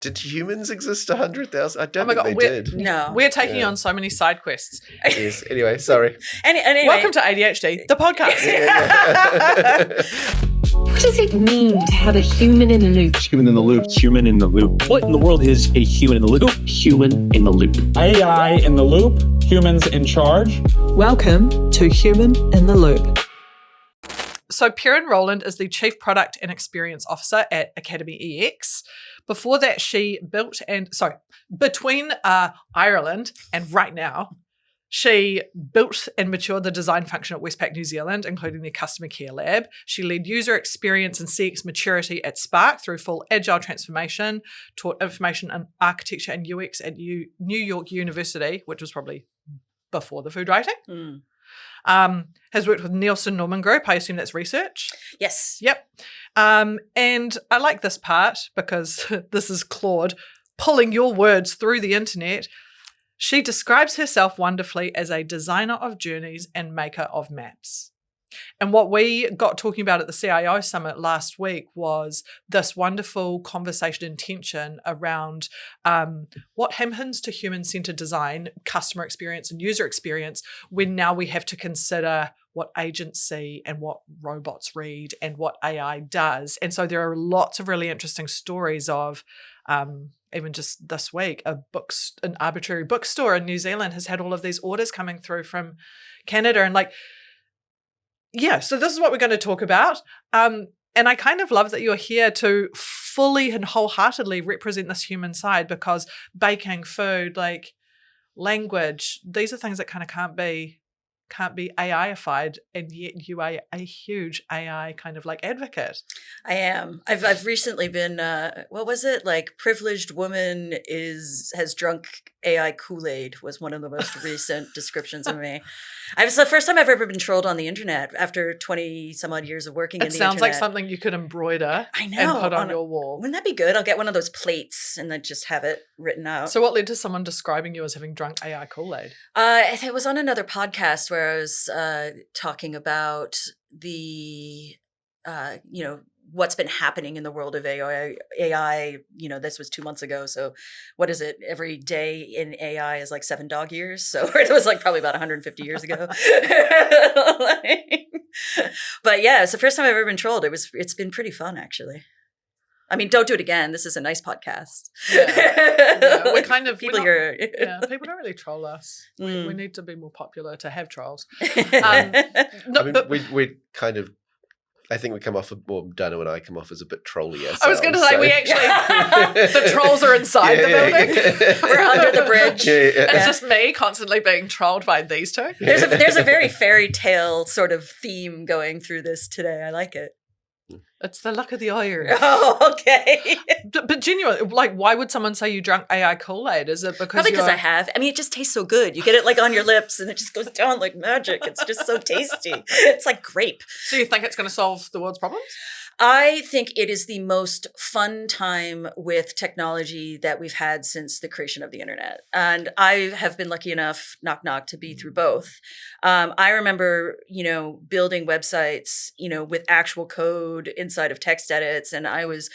Did humans exist 100,000? I don't my think God, they did. No. We're taking on so many side quests. Yes. Anyway, sorry. Anyway. Welcome to ADHD, the podcast. What does it mean to have a human in the loop? Human in the loop. Human in the loop. What in the world is a human in the loop? Human in the loop. AI in the loop. Humans in charge. Welcome to Human in the Loop. So Perrin Rowland is the Chief Product and Experience Officer at academyEX. Before that, between Ireland and right now, she built and matured the design function at Westpac New Zealand, including their customer care lab. She led user experience and CX maturity at Spark through full agile transformation, taught information and architecture and UX at New York University, which was probably before the food writing. Has worked with Nielsen Norman Group. I assume that's research. Yes. Yep. And I like this part because this is Claude pulling your words through the internet. She describes herself wonderfully as a designer of journeys and maker of maps. And what we got talking about at the CIO Summit last week was this wonderful conversation and tension around what happens to human-centered design, customer experience and user experience when now we have to consider what agents see and what robots read and what AI does. And so there are lots of really interesting stories of even just this week, an arbitrary bookstore in New Zealand has had all of these orders coming through from Canada. And so this is what we're going to talk about. And I kind of love that you're here to fully and wholeheartedly represent this human side, because baking, food, language, these are things that kind of can't be AI-ified, and yet you are a huge AI kind of advocate. I am. I've recently been privileged woman has drunk AI Kool-Aid was one of the most recent descriptions of me. It's the first time I've ever been trolled on the internet after 20 some odd years of working in the internet. It sounds like something you could embroider and put on your wall. Wouldn't that be good? I'll get one of those plates and then just have it written out. So what led to someone describing you as having drunk AI Kool-Aid? It was on another podcast where I was talking about the what's been happening in the world of AI, this was 2 months ago. So what is it? Every day in AI is 7 dog years. So it was probably about 150 years ago. But yeah, it's the first time I've ever been trolled. It's been pretty fun, actually. I mean, don't do it again. This is a nice podcast. Yeah. We're kind of people people don't really troll us. We need to be more popular to have trolls. We kind of, I think we come off, Dano and I come off as a bit trolly ourselves. I was going to say, we actually, the trolls are inside the building. We're under the bridge. And it's just me constantly being trolled by these two. There's a very fairy tale sort of theme going through this today. I like it. It's the luck of the Irish. Oh, okay. But genuinely, why would someone say you drank AI Kool-Aid? Is it because Probably because I have. I mean, it just tastes so good. You get it on your lips and it just goes down like magic. It's just so tasty. It's like grape. So you think it's going to solve the world's problems? I think it is the most fun time with technology that we've had since the creation of the internet. And I have been lucky enough, knock, knock, to be through both. I remember, building websites, with actual code inside of text edits. And I was,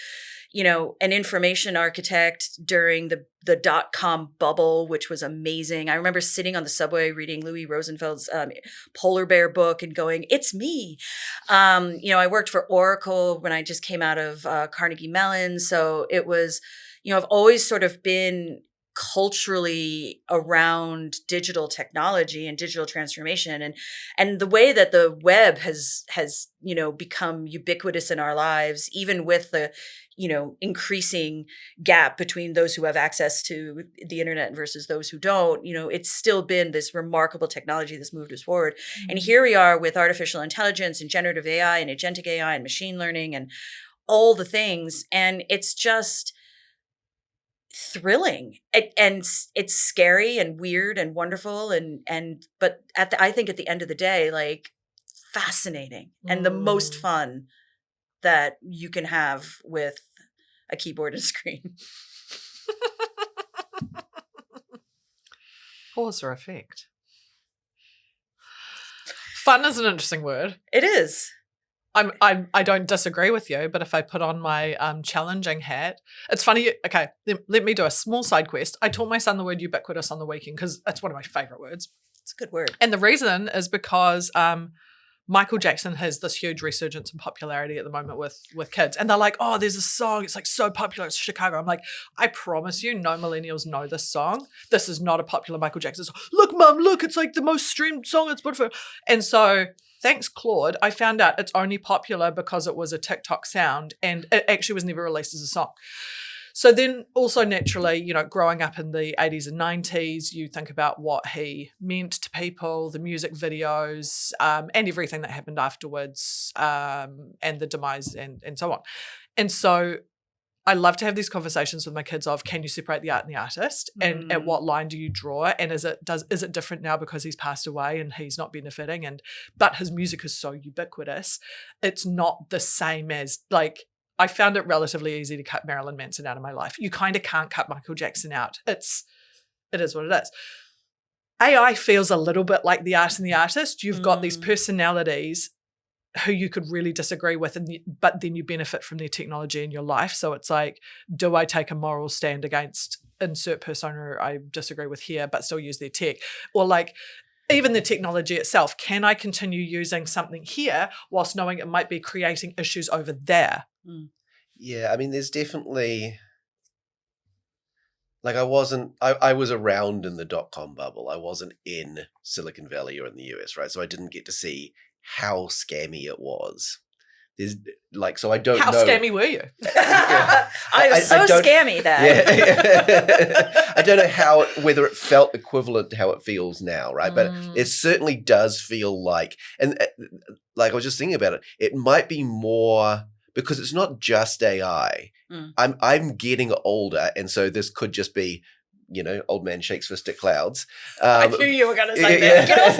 an information architect during the dot-com bubble, which was amazing. I remember sitting on the subway reading Louis Rosenfeld's Polar Bear book and going, it's me. I worked for Oracle when I just came out of Carnegie Mellon. So it was, I've always sort of been culturally around digital technology and digital transformation, and the way that the web has become ubiquitous in our lives, even with the increasing gap between those who have access to the internet versus those who don't. It's still been this remarkable technology that's moved us forward. Mm-hmm. And here we are with artificial intelligence and generative AI and agentic AI and machine learning and all the things, and it's just thrilling, and it's scary and weird and wonderful, but I think at the end of the day, fascinating and the most fun that you can have with a keyboard and screen. Pause or effect. Fun is an interesting word. It is. I don't disagree with you, but if I put on my challenging hat, it's funny. Okay, let me do a small side quest. I taught my son the word ubiquitous on the weekend because it's one of my favorite words. It's a good word. And the reason is because Michael Jackson has this huge resurgence in popularity at the moment with kids. And they're like, oh, there's a song. It's like so popular. It's Chicago. I'm like, I promise you, no millennials know this song. This is not a popular Michael Jackson song. Look, Mum, look, it's like the most streamed song on Spotify. And so thanks, Claude, I found out it's only popular because it was a TikTok sound and it actually was never released as a song. So then also naturally, you know, growing up in the 80s and 90s, you think about what he meant to people, the music videos, and everything that happened afterwards, and the demise and so on. And so I love to have these conversations with my kids of, can you separate the art and the artist? And at what line do you draw? And is it different now because he's passed away and he's not benefiting? But his music is so ubiquitous. It's not the same as, like, I found it relatively easy to cut Marilyn Manson out of my life. You kind of can't cut Michael Jackson out. It is what it is. AI feels a little bit like the art and the artist. You've got these personalities who you could really disagree with, but then you benefit from their technology in your life. So it's like, do I take a moral stand against insert persona I disagree with here, but still use their tech? Or like, even the technology itself, can I continue using something here whilst knowing it might be creating issues over there? Yeah, I mean, there's definitely, like, I was around in the dot-com bubble. I wasn't in Silicon Valley or in the US, right? So I didn't get to see how scammy it was. There's like, so I don't know. How scammy were you? I was so scammy that. Yeah. I don't know whether it felt equivalent to how it feels now, right? But it certainly does feel like, and like I was just thinking about it, it might be more because it's not just AI. I'm getting older, and so this could just be, you know, old man shakes fist at clouds. I knew you were going to say that. Get off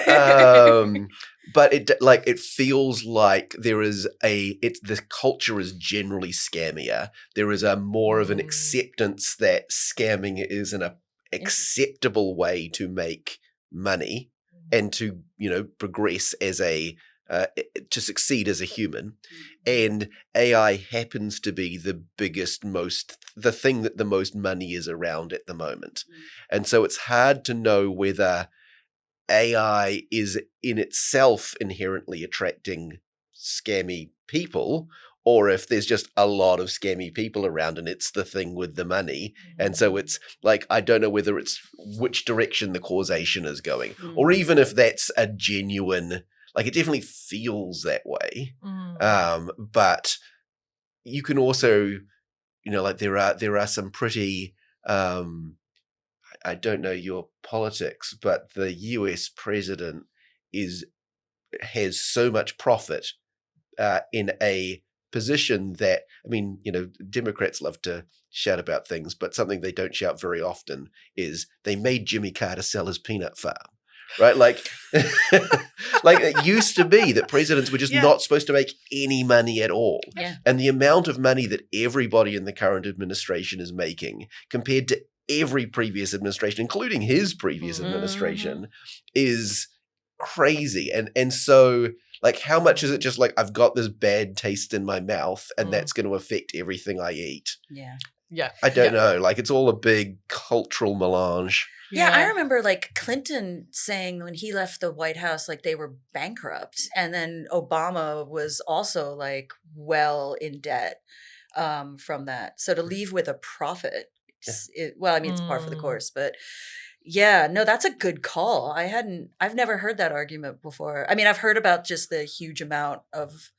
my lawn! But it feels like the culture is generally scammier. There is a more of an acceptance that scamming is an acceptable way to make money and to, you know, progress as to succeed as a human. And AI happens to be the thing that the most money is around at the moment. And so it's hard to know whether AI is in itself inherently attracting scammy people, or if there's just a lot of scammy people around and it's the thing with the money. And so it's like, I don't know whether it's which direction the causation is going, or even if that's a genuine, like, it definitely feels that way. But you can also, you know, like there are some pretty, I don't know your politics, but the US president has so much profit in a position that, I mean, you know, Democrats love to shout about things, but something they don't shout very often is they made Jimmy Carter sell his peanut farm. Right? Like, like it used to be that presidents were just not supposed to make any money at all. Yeah. And the amount of money that everybody in the current administration is making compared to every previous administration, including his previous administration, is crazy. And so, like, how much is it just like, I've got this bad taste in my mouth and that's going to affect everything I eat? Yeah. I don't know. Like, it's all a big cultural melange. Yeah, I remember like Clinton saying when he left the White House, like they were bankrupt. And then Obama was also like well in debt from that. So to leave with a profit, it's par for the course. But yeah, no, that's a good call. I've never heard that argument before. I mean, I've heard about just the huge amount of,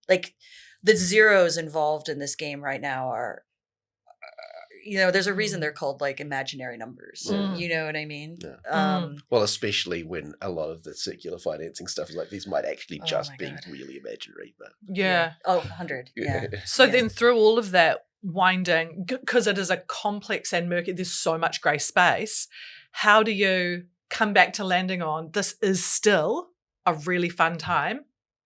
like, the zeros involved in this game right now are, you know, there's a reason they're called like imaginary numbers. You know what I mean? Yeah. Well, especially when a lot of the circular financing stuff is like, these might actually just be really imaginary. But Yeah. Oh, 100. Yeah. So then through all of that winding, because it is a complex and murky, there's so much grey space, how do you come back to landing on this is still a really fun time?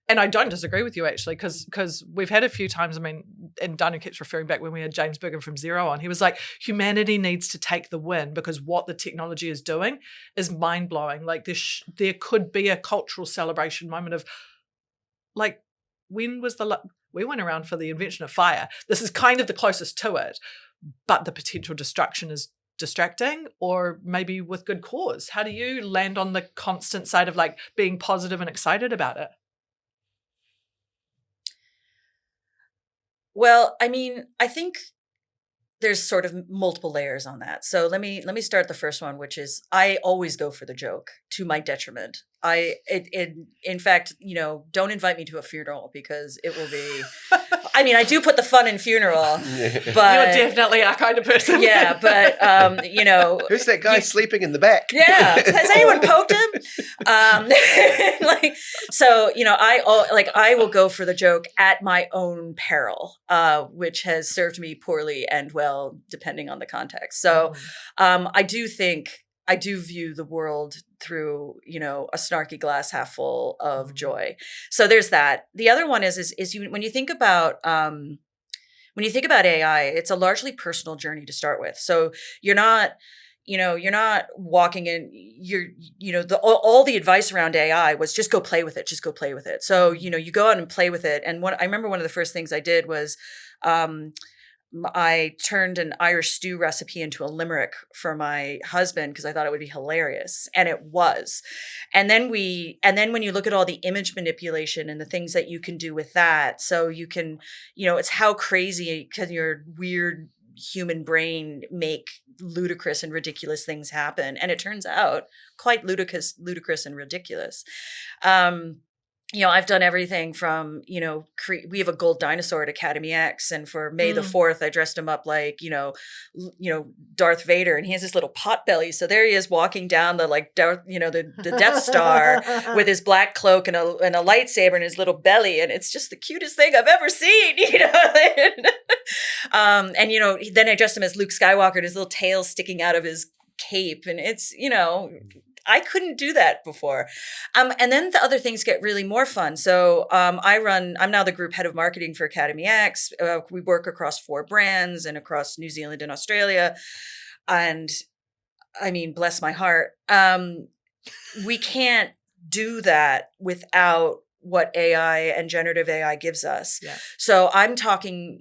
And I don't disagree with you, actually, because we've had a few times, I mean, and Danu keeps referring back when we had James Bergen from Xero on, he was like, humanity needs to take the win because what the technology is doing is mind-blowing. Like there could be a cultural celebration moment of, like, when was we went around for the invention of fire. This is kind of the closest to it, but the potential destruction is distracting, or maybe with good cause. How do you land on the constant side of like being positive and excited about it? Well, I mean, I think there's sort of multiple layers on that. So let me start the first one, which is I always go for the joke to my detriment. In fact, don't invite me to a funeral because it will be. I mean, I do put the fun in funeral, but you're definitely our kind of person. Yeah, but who's that guy sleeping in the back? Yeah, has anyone poked him? I will go for the joke at my own peril, which has served me poorly and well, depending on the context. So, I do view the world through, a snarky glass half full of joy. So there's that. The other one is when you think about AI, it's a largely personal journey to start with. So you're not walking in, all the advice around AI was just go play with it, just go play with it. So, you go out and play with it. And I remember one of the first things I did was, I turned an Irish stew recipe into a limerick for my husband because I thought it would be hilarious, and it was. And then when you look at all the image manipulation and the things that you can do with that, so you can, it's how crazy can your weird human brain make ludicrous and ridiculous things happen, and it turns out quite ludicrous and ridiculous. I've done everything from, we have a gold dinosaur at academyEX, and for May the 4th, I dressed him up like, Darth Vader, and he has this little pot belly. So there he is walking down the the Death Star with his black cloak and a lightsaber in his little belly, and it's just the cutest thing I've ever seen, then I dressed him as Luke Skywalker, and his little tail sticking out of his cape, and it's, I couldn't do that before. And then the other things get really more fun. So I'm now the group head of marketing for academyEX. We work across 4 brands and across New Zealand and Australia. And I mean, bless my heart. We can't do that without what AI and generative AI gives us. Yeah. So I'm talking,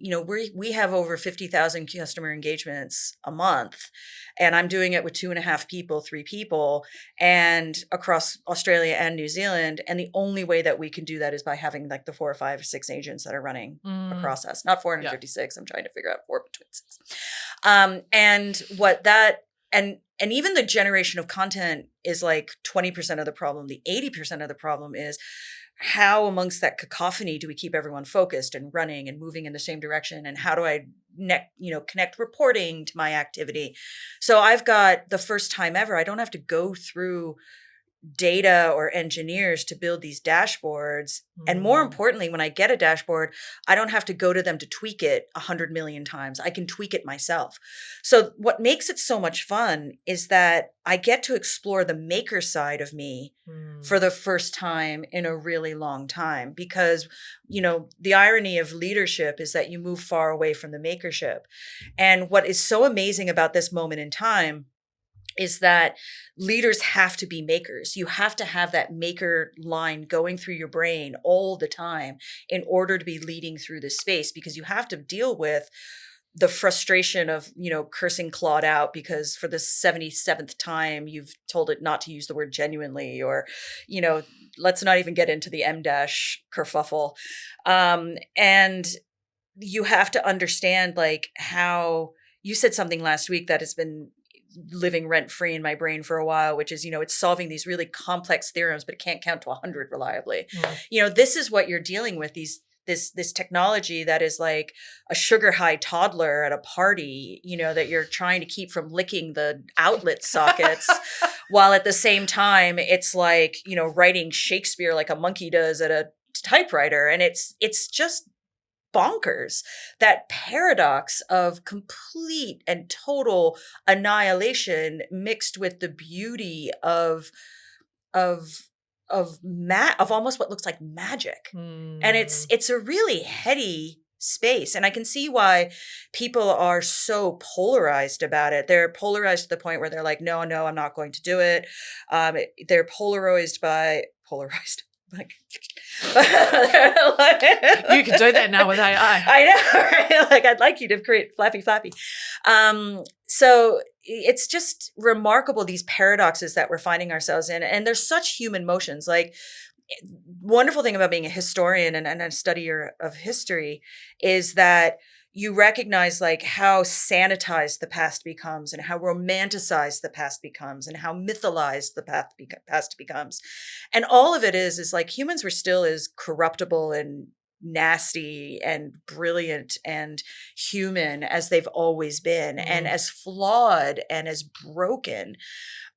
we have over 50,000 customer engagements a month, and I'm doing it with 3 people, and across Australia and New Zealand. And the only way that we can do that is by having like the 4 or 5 or 6 agents that are running across us, not 456. Yeah. I'm trying to figure out 4 between 6. And even the generation of content is like 20% of the problem. The 80% of the problem is how amongst that cacophony do we keep everyone focused and running and moving in the same direction? And how do I connect reporting to my activity? So I've got, the first time ever, I don't have to go through data or engineers to build these dashboards. And more importantly, when I get a dashboard, I don't have to go to them to tweak it 100 million times. I can tweak it myself. So what makes it so much fun is that I get to explore the maker side of me for the first time in a really long time, because, the irony of leadership is that you move far away from the makership. And what is so amazing about this moment in time is that leaders have to be makers. You have to have that maker line going through your brain all the time in order to be leading through this space, because you have to deal with the frustration of, cursing Claude out because for the 77th time you've told it not to use the word genuinely, or, let's not even get into the M- kerfuffle. And you have to understand how you said something last week that has been living rent free in my brain for a while, which is, it's solving these really complex theorems, but it can't count to 100 reliably. This is what you're dealing with, this technology that is like a sugar high toddler at a party, that you're trying to keep from licking the outlet sockets while at the same time it's like, writing Shakespeare like a monkey does at a typewriter. And it's just bonkers, that paradox of complete and total annihilation mixed with the beauty of almost what looks like magic. And it's a really heady space. And I can see why people are so polarized about it. They're polarized to the point where they're like, no, I'm not going to do it. They're polarized. Like, You can do that now with AI. I know, right? Like, I'd like you to create Flappy Flappy. So it's just remarkable, these paradoxes that we're finding ourselves in. And there's such human motions. Like, wonderful thing about being a historian and a studier of history is that you recognize like how sanitized the past becomes and how romanticized the past becomes and how mythologized the past becomes. And all of it is like humans were still as corruptible and nasty and brilliant and human as they've always been, and as flawed and as broken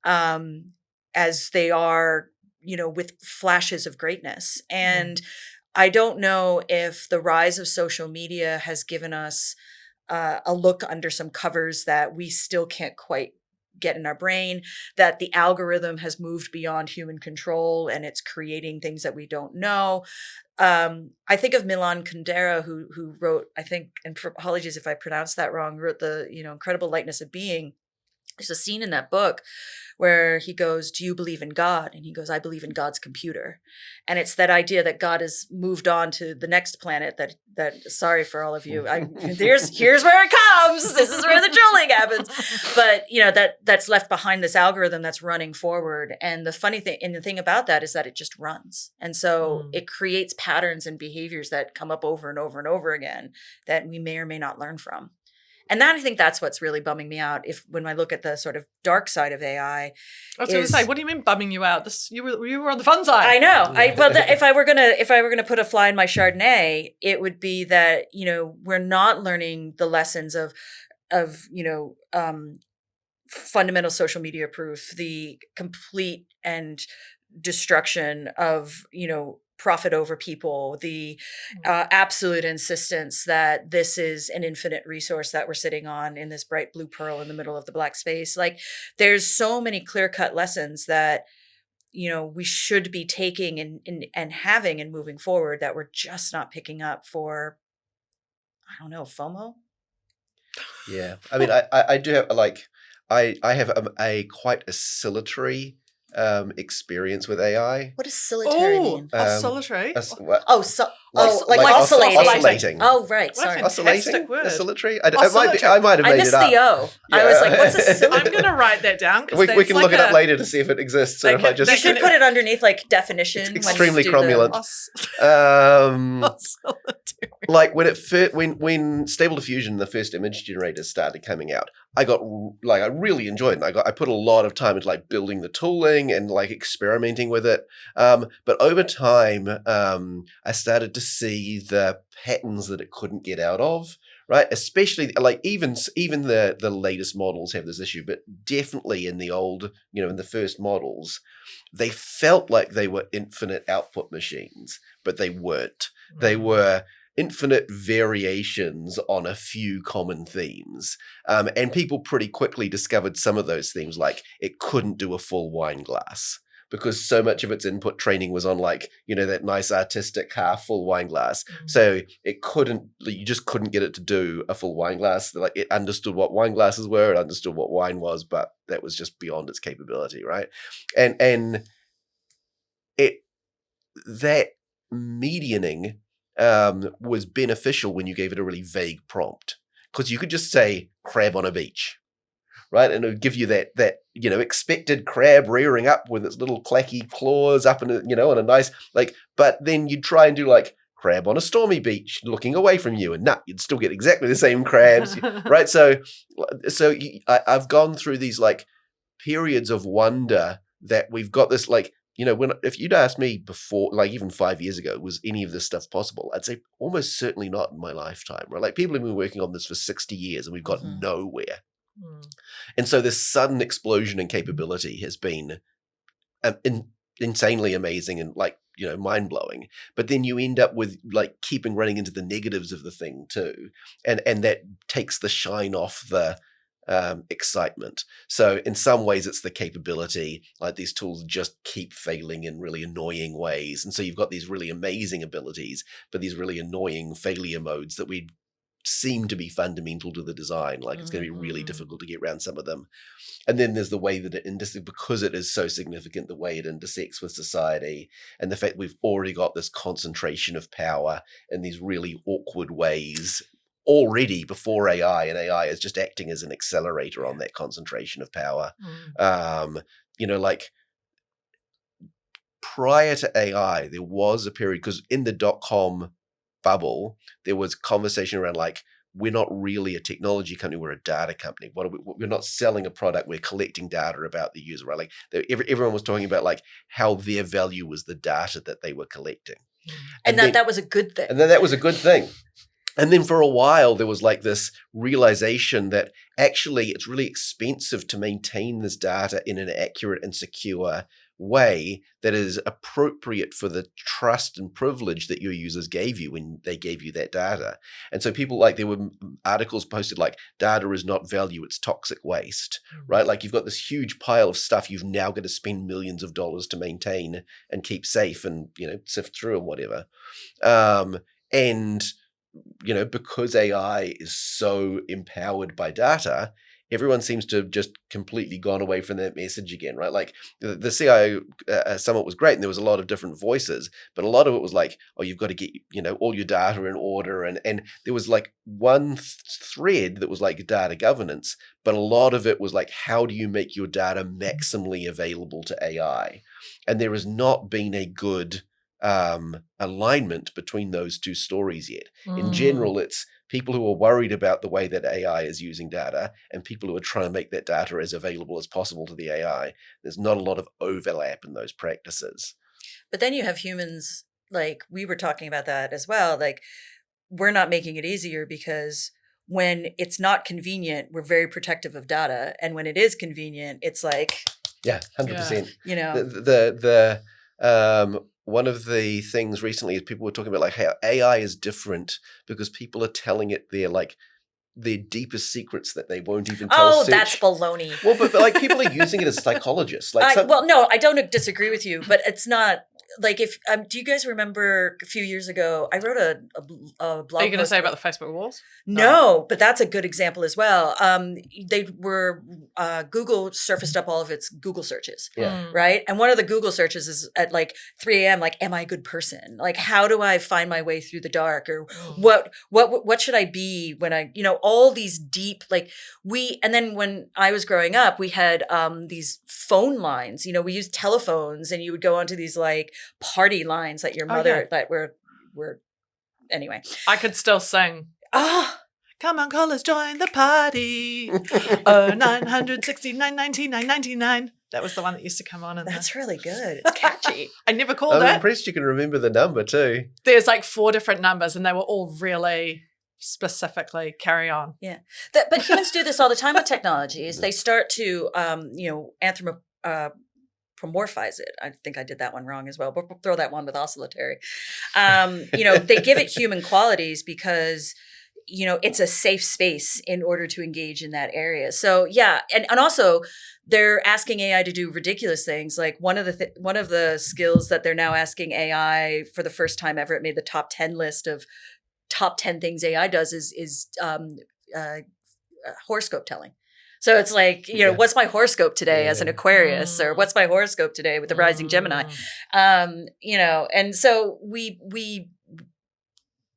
as they are, with flashes of greatness. And I don't know if the rise of social media has given us a look under some covers that we still can't quite get in our brain, that the algorithm has moved beyond human control and it's creating things that we don't know. I think of Milan Kundera, who wrote, I think, and apologies if I pronounced that wrong, wrote the, Incredible Lightness of Being. There's a scene in that book where he goes, "Do you believe in God?" And he goes, "I believe in God's computer." And it's that idea that God has moved on to the next planet that sorry for all of you. Here's where it comes. This is where the trolling happens. But, that's left behind this algorithm that's running forward. And the funny thing, and the thing about that is that it just runs. And so it creates patterns and behaviors that come up over and over and over again that we may or may not learn from. And I think that's what's really bumming me out. When I look at the sort of dark side of AI, I was going to say, what do you mean bumming you out? You were on the fun side. I know. If I were gonna put a fly in my Chardonnay, it would be that we're not learning the lessons of fundamental social media proof, the complete and destruction of profit over people, the absolute insistence that this is an infinite resource that we're sitting on in this bright blue pearl in the middle of the black space. Like, there's so many clear-cut lessons that we should be taking and having and moving forward that we're just not picking up for, I don't know, FOMO. Yeah, I mean, I do have I have a quite oscillatory experience with AI. What does solitary mean? Oscillatory? Like oscillating. Oh, right. Sorry. Oscillating? Word. Oscillatory? I might have made it up. I missed the O. Yeah. I was like, what's a solitary? I'm going to write that down. We can look it up later to see if it exists. Or if I just You should put it underneath like definition. It's extremely cromulent. Like when Stable Diffusion, the first image generators, started coming out, I really enjoyed it. I put a lot of time into building the tooling and experimenting with it. But over time, I started to see the patterns that it couldn't get out of. Right, especially even the latest models have this issue, but definitely in the old, in the first models, they felt like they were infinite output machines, but they weren't. They were infinite variations on a few common themes. And people pretty quickly discovered some of those themes, like it couldn't do a full wine glass because so much of its input training was on that nice artistic half full wine glass. So you just couldn't get it to do a full wine glass. It understood what wine glasses were, it understood what wine was, but that was just beyond its capability, right? And that medianing was beneficial when you gave it a really vague prompt, because you could just say crab on a beach, right? And it would give you that expected crab rearing up with its little clacky claws up in on a nice but then you'd try and do crab on a stormy beach looking away from you, and you'd still get exactly the same crabs, right? So I've gone through these periods of wonder that we've got this if you'd asked me before, even 5 years ago, was any of this stuff possible? I'd say almost certainly not in my lifetime, right? People have been working on this for 60 years and we've got nowhere. And so this sudden explosion in capability has been insanely amazing and mind-blowing. But then you end up with keeping running into the negatives of the thing too. And that takes the shine off the excitement. So in some ways it's the capability, these tools just keep failing in really annoying ways, and so you've got these really amazing abilities but these really annoying failure modes that we seem to be fundamental to the design. Like it's going to be really difficult to get around some of them. And then there's the way that it intersects, because it is so significant, the way it intersects with society, and the fact we've already got this concentration of power in these really awkward ways already before AI, and AI is just acting as an accelerator on that concentration of power. Like prior to AI, there was a period, because in the .com bubble, there was conversation around like, we're not really a technology company, we're a data company. We're not selling a product, we're collecting data about the user, right? Like everyone was talking about like how their value was the data that they were collecting. And that was a good thing. And then that was a good thing. And then for a while, there was like this realization that actually it's really expensive to maintain this data in an accurate and secure way that is appropriate for the trust and privilege that your users gave you when they gave you that data. And so people, like, there were articles posted like, data is not value, it's toxic waste, right? Like you've got this huge pile of stuff you've now got to spend millions of dollars to maintain and keep safe and, sift through and whatever. Because AI is so empowered by data, everyone seems to have just completely gone away from that message again, right? Like the CIO summit was great, and there was a lot of different voices, but a lot of it was like, oh, you've got to get, all your data in order. And there was like one thread that was like data governance, but a lot of it was like, how do you make your data maximally available to AI? And there has not been a good alignment between those two stories yet. In general, it's people who are worried about the way that AI is using data and people who are trying to make that data as available as possible to the AI. There's not a lot of overlap in those practices. But then you have humans, like we were talking about that as well. Like we're not making it easier because when it's not convenient, we're very protective of data. And when it is convenient, it's like, 100%. Yeah. One of the things recently is people were talking about like how AI is different because people are telling it their deepest secrets that they won't even tell. That's baloney. Well, but like people are using it as psychologists. No, I don't disagree with you, but it's not like if do you guys remember a few years ago I wrote a blog. Are you going to say about the Facebook walls? No, but that's a good example as well. They were Google surfaced up all of its Google searches, right? And one of the Google searches is at like 3 a.m. like, am I a good person? Like, how do I find my way through the dark? Or what should I be when I all these deep and then when I was growing up, we had these phone lines. We used telephones, and you would go onto these like party lines that your mother that were anyway. I could still sing. Come on, callers, join the party. 969.99.99. That was the one that used to come on. That's really good. It's catchy. I never called I'm it. impressed you can remember the number too. There's like 4 different numbers, and they were all really specifically carry on. Yeah. But humans do this all the time with technology. Is they start to, anthropomorphize it. I think I did that one wrong as well, but we'll throw that one with oscillatory. They give it human qualities because it's a safe space in order to engage in that area. So yeah, and also they're asking AI to do ridiculous things. Like one of the skills that they're now asking AI for the first time ever, it made the top 10 list of top 10 things AI does is horoscope telling. So it's like, what's my horoscope today as an Aquarius, or what's my horoscope today with the rising Gemini? And so we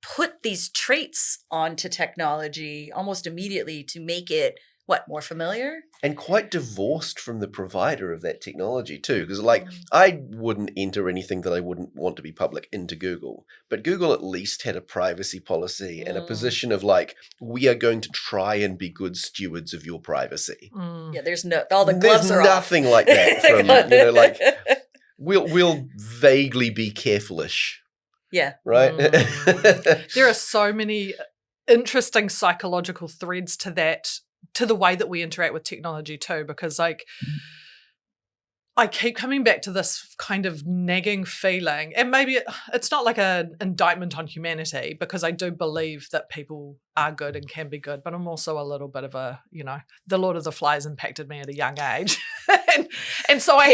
put these traits onto technology almost immediately to make it more familiar? And quite divorced from the provider of that technology too. Because I wouldn't enter anything that I wouldn't want to be public into Google. But Google at least had a privacy policy and a position of we are going to try and be good stewards of your privacy. Yeah, there's all the gloves are nothing off. Like that from, we'll vaguely be careful-ish. Yeah. Right? There are so many interesting psychological threads to that, to the way that we interact with technology too, because I keep coming back to this kind of nagging feeling, and maybe it's not like an indictment on humanity, because I do believe that people are good and can be good, but I'm also a little bit of a, the Lord of the Flies impacted me at a young age. and so I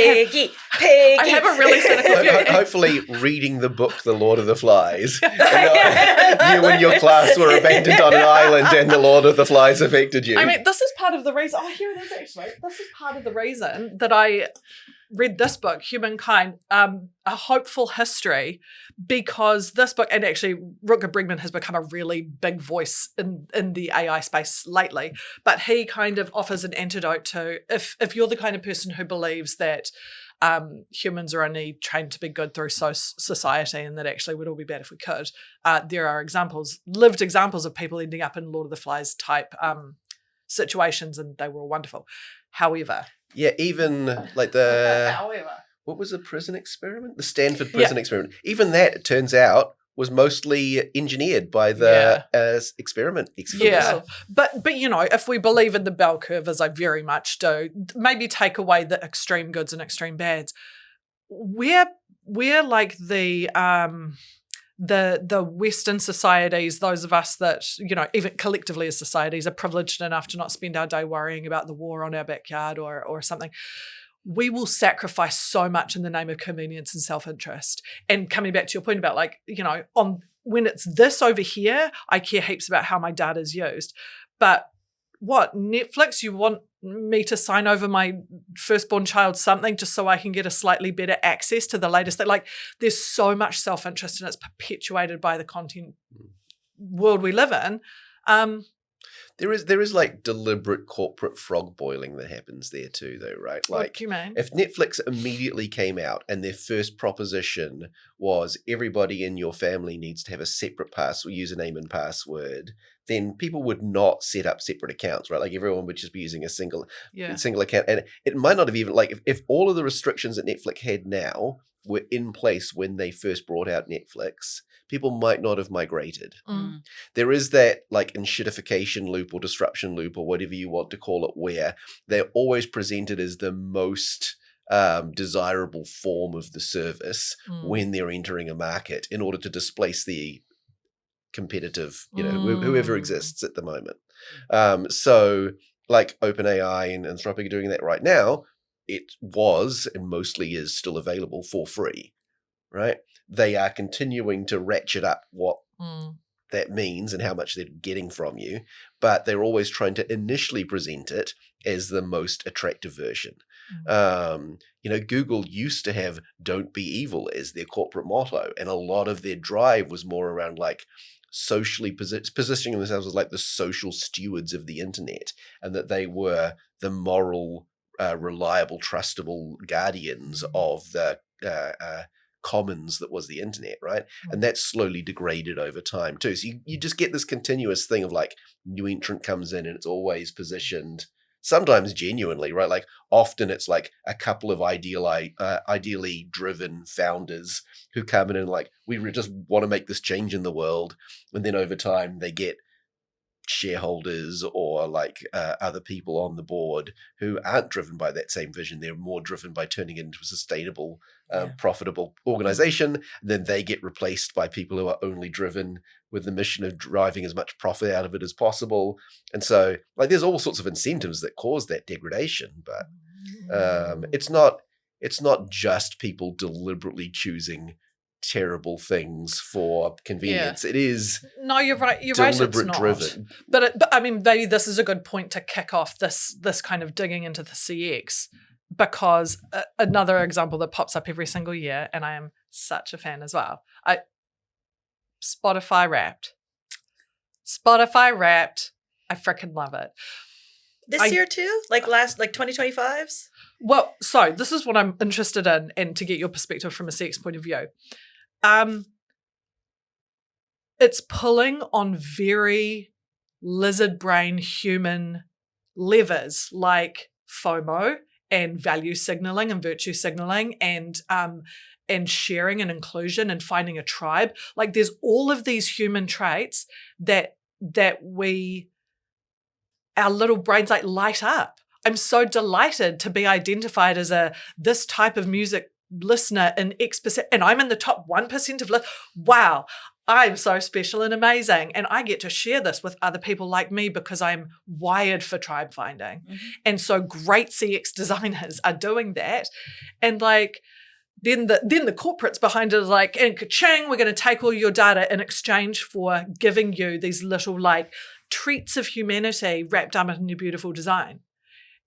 have a really cynical view. Hopefully reading the book The Lord of the Flies. You and your class were abandoned on an island and the Lord of the Flies affected you. I mean, this is part of the reason. Oh, here it is actually. This is part of the reason that I read this book, Humankind, A Hopeful History, because this book, and actually Rutger Bregman has become a really big voice in the AI space lately, but he kind of offers an antidote to if you're the kind of person who believes that humans are only trained to be good through society and that actually we'd all be bad if we could, there are lived examples of people ending up in Lord of the Flies type situations, and they were all wonderful. However, yeah, even like what was the prison experiment? The Stanford prison experiment. Even that, it turns out, was mostly engineered by the experiment experts. Yeah, but if we believe in the bell curve, as I very much do, maybe take away the extreme goods and extreme bads. We're like the Western societies, those of us that, even collectively as societies are privileged enough to not spend our day worrying about the war on our backyard or something. We will sacrifice so much in the name of convenience and self-interest. And coming back to your point about when it's this over here, I care heaps about how my data is used. But what, Netflix, you want me to sign over my firstborn child something just so I can get a slightly better access to the latest thing? Like, there's so much self-interest and it's perpetuated by the content world we live in. There is like deliberate corporate frog boiling that happens there too, though, right? Like, what do you mean? If Netflix immediately came out and their first proposition was everybody in your family needs to have a separate username and password, then people would not set up separate accounts, right? Like everyone would just be using a single account. And it might not have even, like, if all of the restrictions that Netflix had now were in place when they first brought out Netflix, people might not have migrated. There is that like enshittification loop or disruption loop or whatever you want to call it, where they're always presented as the most desirable form of the service when they're entering a market in order to displace the competitive, whoever exists at the moment. So like OpenAI and Anthropic are doing that right now. It was and mostly is still available for free, right? They are continuing to ratchet up what that means and how much they're getting from you, but they're always trying to initially present it as the most attractive version. Google used to have "Don't be evil" as their corporate motto, and a lot of their drive was more around like socially positioning themselves as like the social stewards of the internet, and that they were the moral, reliable, trustable guardians of the commons that was the internet, right? And that's slowly degraded over time too. So you just get this continuous thing of like new entrant comes in and it's always positioned, sometimes genuinely, right? Like often it's like a couple of ideally driven founders who come in and like, we just want to make this change in the world. And then over time they get shareholders or like other people on the board who aren't driven by that same vision. They're more driven by turning it into a sustainable, profitable organization. Then they get replaced by people who are only driven with the mission of driving as much profit out of it as possible. And so like there's all sorts of incentives that cause that degradation, but it's not just people deliberately choosing terrible things for convenience. It is you're right. You're right. It's not driven. But I mean, maybe this is a good point to kick off this kind of digging into the CX, because another example that pops up every single year, and I am such a fan as well. Spotify Wrapped. I freaking love it. This year too? Like 2025's? Well, so this is what I'm interested in, and to get your perspective from a CX point of view. It's pulling on very lizard brain human levers like FOMO and value signaling and virtue signaling and sharing and inclusion and finding a tribe. Like there's all of these human traits that our little brains like light up. I'm so delighted to be identified as this type of music listener in X%, and I'm in the top 1% of wow. I'm so special and amazing. And I get to share this with other people like me because I'm wired for tribe finding. And so great CX designers are doing that. And like, then the corporates behind it is like, and ka-ching, we're going to take all your data in exchange for giving you these little like treats of humanity wrapped up in your beautiful design.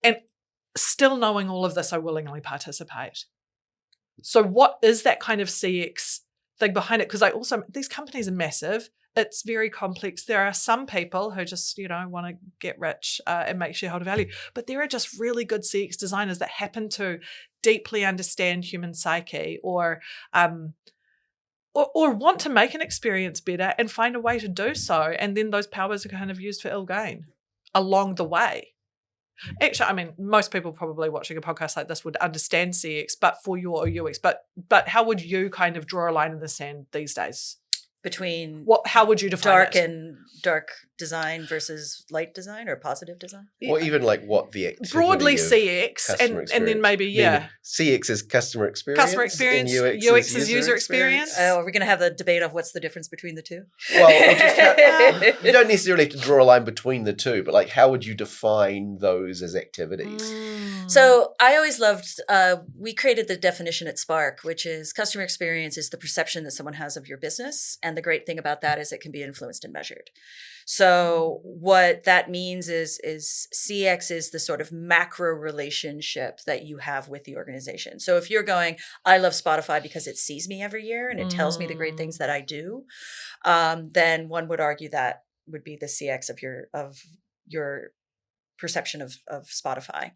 And still knowing all of this, I willingly participate. So what is that kind of CX thing behind it? Because these companies are massive. It's very complex. There are some people who just, want to get rich and make shareholder value. But there are just really good CX designers that happen to deeply understand human psyche or want to make an experience better and find a way to do so. And then those powers are kind of used for ill gain along the way. Actually, I mean, most people probably watching a podcast like this would understand CX, but for your UX. But how would you kind of draw a line in the sand these days? Between how would you define dark design versus light design or positive design? Or even like what the activity broadly of CX and then maybe CX is customer experience. Customer experience. And UX is user experience. Are we going to have the debate of what's the difference between the two? Well, you don't necessarily have to draw a line between the two, but like how would you define those as activities? So I always loved, we created the definition at Spark, which is customer experience is the perception that someone has of your business. And the great thing about that is it can be influenced and measured. So what that means is CX is the sort of macro relationship that you have with the organization. So if you're going, I love Spotify because it sees me every year and it tells me the great things that I do, then one would argue that would be the CX of your perception of Spotify.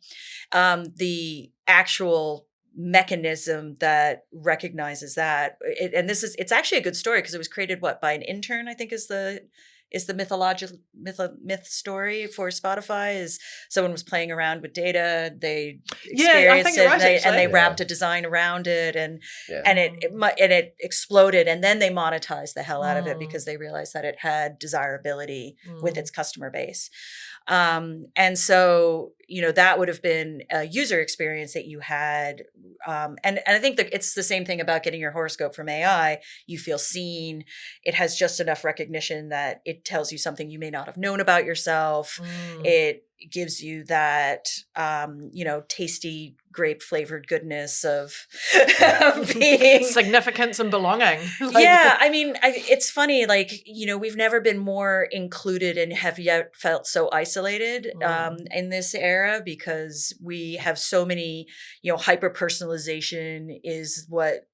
The actual mechanism that recognizes that, it's actually a good story because it was created by an intern, I think is the myth story for Spotify. Is someone was playing around with data, they experienced it, and they wrapped a design around it, and it exploded, and then they monetized the hell out of it because they realized that it had desirability with its customer base. And so, that would have been a user experience that you had. And I think that it's the same thing about getting your horoscope from AI. You feel seen. It has just enough recognition that it tells you something you may not have known about yourself. It gives you that, tasty grape flavored goodness of being significance and belonging. I mean, it's funny, we've never been more included and have yet felt so isolated in this era because we have so many, hyper personalization is what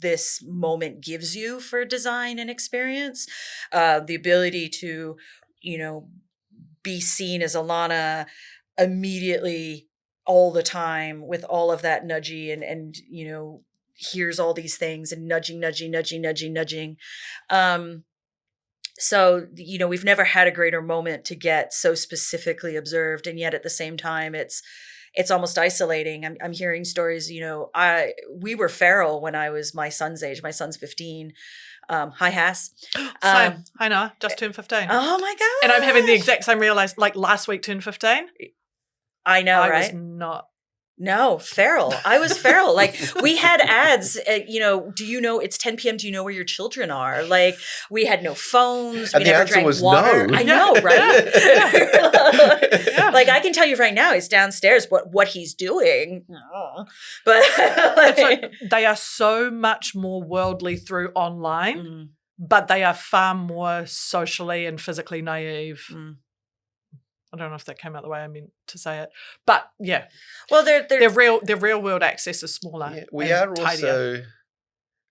this moment gives you for design and experience. The ability to, be seen as Alana immediately all the time with all of that nudgy and here's all these things and nudging. So, we've never had a greater moment to get so specifically observed. And yet at the same time, it's almost isolating. I'm hearing stories, we were feral when I was my son's age. My son's 15. Hi, Hass. Same. Hi, Noah. Just turned 15. Oh my God. And I'm having the exact same realize, like last week turned 15. I know, right? I was not. No, feral. I was feral. We had ads, do you know it's 10 p.m. Do you know where your children are? We had no phones. And we never drank water. No. I know, right? I can tell you right now, he's downstairs, what he's doing. But they are so much more worldly through online, but they are far more socially and physically naive. I don't know if that came out the way I meant to say it, but yeah. Well, their real world access is smaller. Yeah, we are also.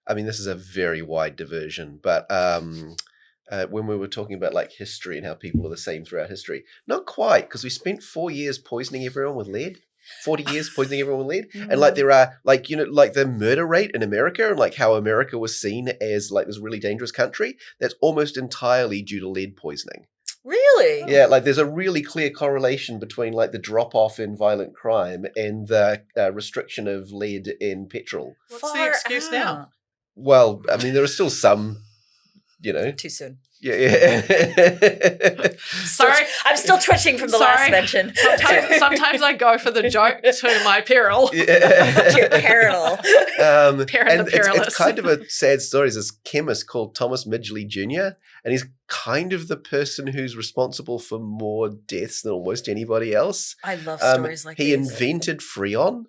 I mean, this is a very wide diversion, but when we were talking about history and how people are the same throughout history, not quite, because we spent 4 years poisoning everyone with lead. 40 years poisoning everyone with lead. And there are the murder rate in America and how America was seen as this really dangerous country, that's almost entirely due to lead poisoning. Really? Yeah, there's a really clear correlation between the drop off in violent crime and the restriction of lead in petrol. What's the excuse now? Well, I mean, there are still some, Too soon. Sorry. I'm still twitching from the last mention. Sometimes I go for the joke to my peril. To your peril. Perrin the perilous. It's kind of a sad story. There's this chemist called Thomas Midgley Jr., and he's kind of the person who's responsible for more deaths than almost anybody else. I love stories like He these. invented Freon.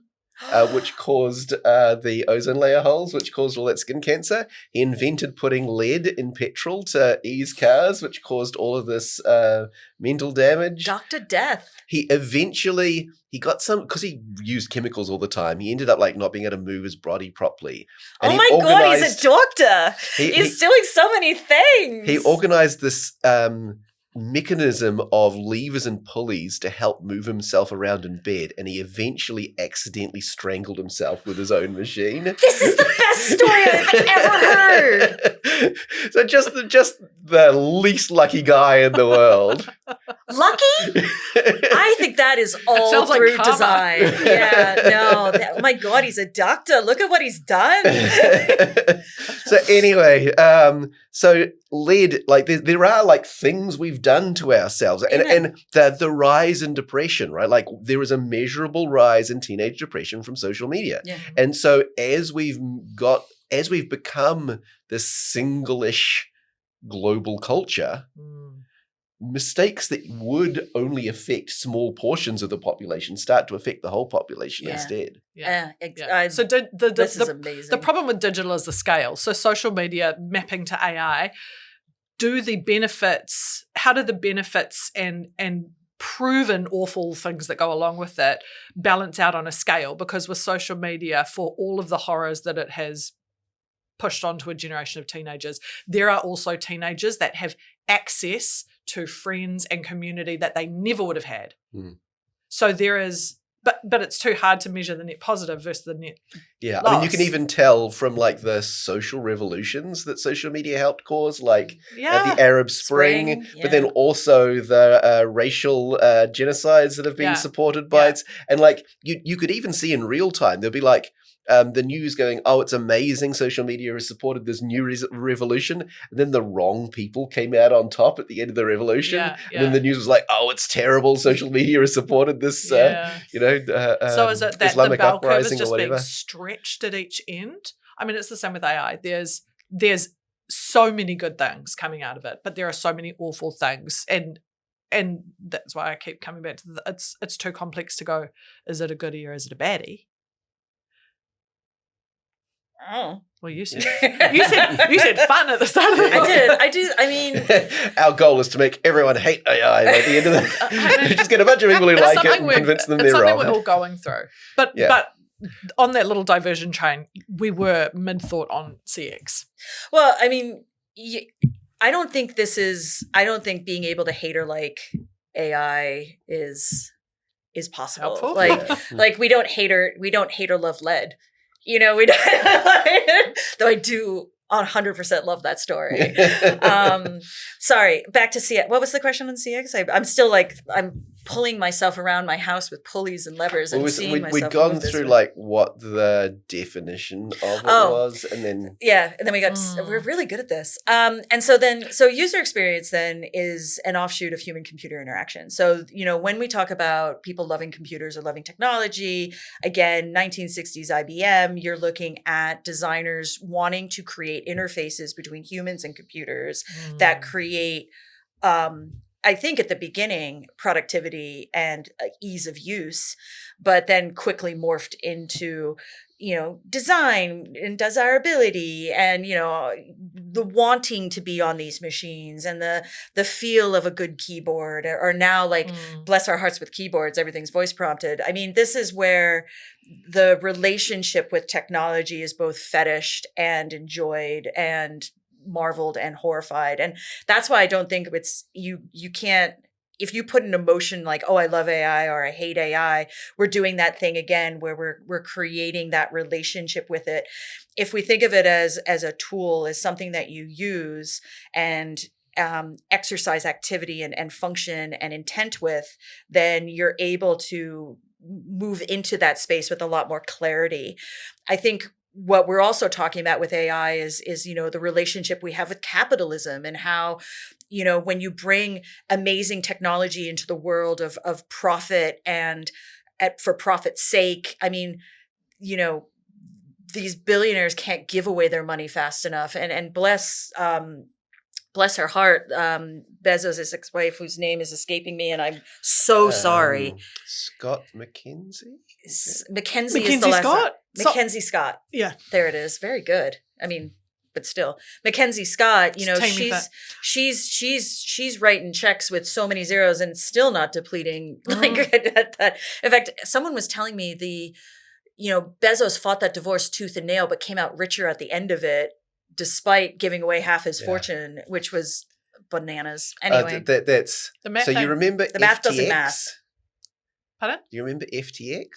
Which caused the ozone layer holes, which caused all that skin cancer. He invented putting lead in petrol to ease cars, which caused all of this mental damage. Dr. Death. He eventually, he got some, because he used chemicals all the time, he ended up like not being able to move his body properly. And Oh my God, he's a doctor. He's doing so many things. He organized this mechanism of levers and pulleys to help move himself around in bed, and he eventually accidentally strangled himself with his own machine. This is the best story I've ever heard. So just the least lucky guy in the world. Lucky? I think that is all Sounds like through karma. design. Yeah, no. Oh my God, he's a doctor. Look at what he's done. So anyway, so lead, like there are like things we've done to ourselves, and the rise in depression, right? Like there is a measurable rise in teenage depression from social media. Yeah. And so as we've become this single-ish global culture, mistakes that would only affect small portions of the population start to affect the whole population instead. Yeah. Yeah. So This is amazing. the problem with digital is the scale. So social media mapping to AI, how do the benefits and proven awful things that go along with it balance out on a scale? Because with social media, for all of the horrors that it has pushed onto a generation of teenagers, there are also teenagers that have access to friends and community that they never would have had. So there is, but it's too hard to measure the net positive versus the net Yeah, loss. I mean, you can even tell from like the social revolutions that social media helped cause, like the Arab Spring, but then also the racial genocides that have been supported by it. And like you could even see in real time, there'll be like the news going, oh, it's amazing, social media has supported this new revolution. And then the wrong people came out on top at the end of the revolution. And then the news was like, oh, it's terrible, social media has supported this, so is it that Islamic the bell curve is uprising or just being whatever. stretched at each end? I mean, it's the same with AI. There's so many good things coming out of it, but there are so many awful things. And that's why I keep coming back to it's too complex to go, is it a goodie or is it a baddie? Oh. Well, you said fun at the start of the I did. I mean, our goal is to make everyone hate AI by the end of the just get a bunch of people who like it and convince them they're it's something wrong. we're all going through. But on that little diversion train, we were mid-thought on CX. well, I mean, I don't think being able to hate or like AI is possible. Helpful. Like we don't hate or love lead. You know, we don't, though I do 100% love that story. Sorry, back to CX. What was the question on CX? I'm still like, I'm pulling myself around my house with pulleys and levers and seeing myself. We'd gone move this through way. like what the definition of it was, and then and then we got, we're really good at this. And so user experience then is an offshoot of human computer interaction. So, you know, when we talk about people loving computers or loving technology, again, 1960s IBM, you're looking at designers wanting to create interfaces between humans and computers that create, I think at the beginning, productivity and ease of use, but then quickly morphed into, you know, design and desirability and, you know, the wanting to be on these machines and the feel of a good keyboard, or now like, bless our hearts with keyboards, everything's voice prompted. I mean, this is where the relationship with technology is both fetished and enjoyed and marveled and horrified. And that's why I don't think it's, you can't, if you put an emotion like, oh, I love AI or I hate AI, we're doing that thing again where we're creating that relationship with it. If we think of it as a tool, as something that you use and exercise activity and function and intent with, then you're able to move into that space with a lot more clarity. I think what we're also talking about with AI is the relationship we have with capitalism, and how, when you bring amazing technology into the world of profit and for profit's sake, I mean, these billionaires can't give away their money fast enough. And bless her heart, Bezos' ex-wife, whose name is escaping me, and I'm so sorry. Scott McKenzie? Mackenzie is Mackenzie the last Scott? name. Mackenzie Scott. Yeah. There it is. Very good. I mean, but still, Mackenzie Scott, she's writing checks with so many zeros and still not depleting. In fact, someone was telling me Bezos fought that divorce tooth and nail, but came out richer at the end of it, despite giving away half his fortune, which was bananas. Anyway, that's the math so you remember the math FTX? doesn't math. Pardon? Do you remember FTX?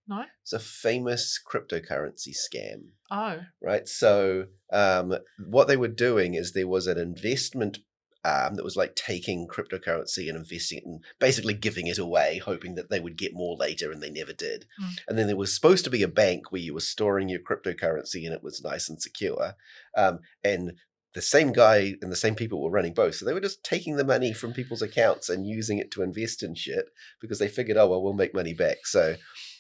No. It's a famous cryptocurrency scam. Oh. Right. So what they were doing is there was an investment arm that was like taking cryptocurrency and investing it and basically giving it away, hoping that they would get more later, and they never did. And then there was supposed to be a bank where you were storing your cryptocurrency and it was nice and secure. And the same guy and the same people were running both. So they were just taking the money from people's accounts and using it to invest in shit because they figured, oh, well, we'll make money back. So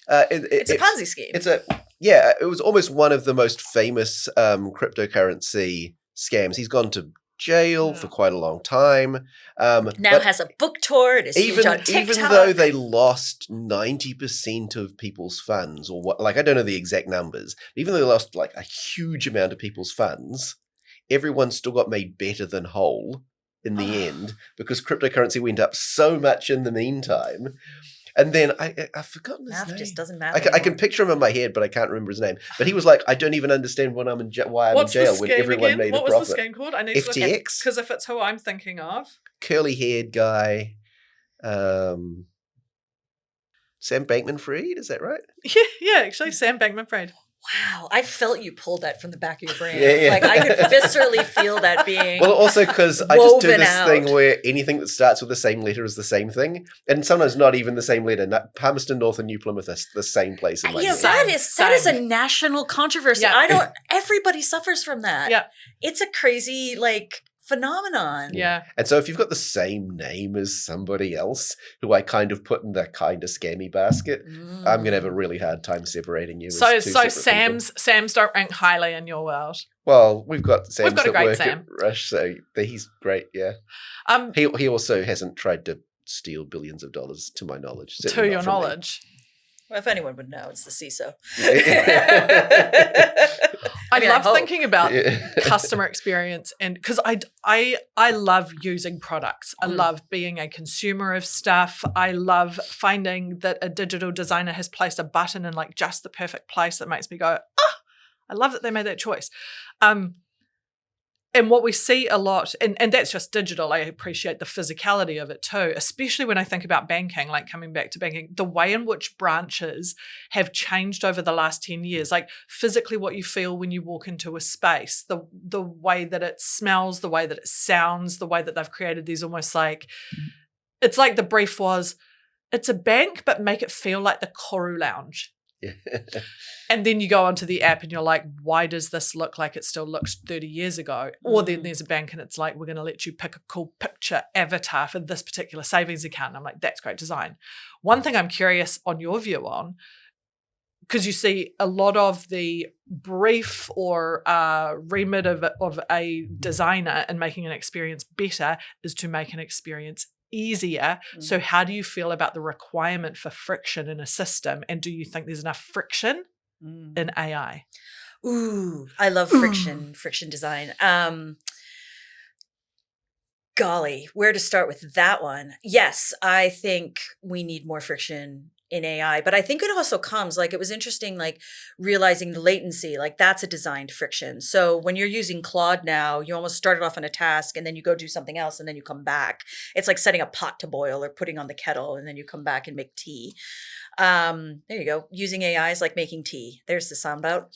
it's a Ponzi scheme. It was almost one of the most famous cryptocurrency scams. He's gone to jail for quite a long time. Now has a book tour. It is huge on TikTok. Even though they lost 90% of people's funds, or what, like, I don't know the exact numbers, even though they lost like a huge amount of people's funds, everyone still got made better than whole in the end because cryptocurrency went up so much in the meantime. And then I've forgotten his name. Just doesn't matter. I can picture him in my head, but I can't remember his name. But he was like, I don't even understand why I'm in jail when everyone made a profit. What was the scheme called? I need to look at it, FTX? because if it's who I'm thinking of. Curly-haired guy. Sam Bankman-Fried, is that right? Yeah, actually, Sam Bankman-Fried. Wow, I felt you pulled that from the back of your brain. Yeah. Like I could viscerally feel that being. Well, also because I just do woven this out. thing where anything that starts with the same letter is the same thing, and sometimes not even the same letter. Palmerston North and New Plymouth are the same place in my head. That is a national controversy. Yeah. Everybody suffers from that. Yeah, it's a crazy phenomenon. Yeah. And so if you've got the same name as somebody else who I kind of put in the kind of scammy basket, I'm going to have a really hard time separating you. So as two separate Sam's don't rank highly in your world. Well, we've got Sam's got a that great work Sam. at Rush, so he's great, yeah. He also hasn't tried to steal billions of dollars, to my knowledge. To Certainly your not from me. knowledge. Well, if anyone would know, it's the CISO. I love hope. thinking about customer experience, and because I love using products. I love being a consumer of stuff. I love finding that a digital designer has placed a button in like just the perfect place that makes me go, I love that they made that choice. And what we see a lot, and that's just digital, I appreciate the physicality of it too, especially when I think about banking, like coming back to banking, the way in which branches have changed over the last 10 years, like physically what you feel when you walk into a space, the way that it smells, the way that it sounds, the way that they've created these almost like, it's like the brief was, it's a bank, but make it feel like the Koru Lounge. Yeah. And then you go onto the app and you're like, why does this look like it still looks 30 years ago? Or then there's a bank and it's like, we're going to let you pick a cool picture avatar for this particular savings account. And I'm like, that's great design. One thing I'm curious on your view on, because you see a lot of the brief or remit of a designer and making an experience better is to make an experience easier. So how do you feel about the requirement for friction in a system? And do you think there's enough friction in AI? Ooh, I love friction design. Golly, where to start with that one? Yes, I think we need more friction in AI, but I think it also comes, like, it was interesting, like realizing the latency, like that's a designed friction. So when you're using Claude now, you almost started off on a task and then you go do something else and then you come back. It's like setting a pot to boil or putting on the kettle and then you come back and make tea. There you go. Using AI is like making tea. There's the sound out.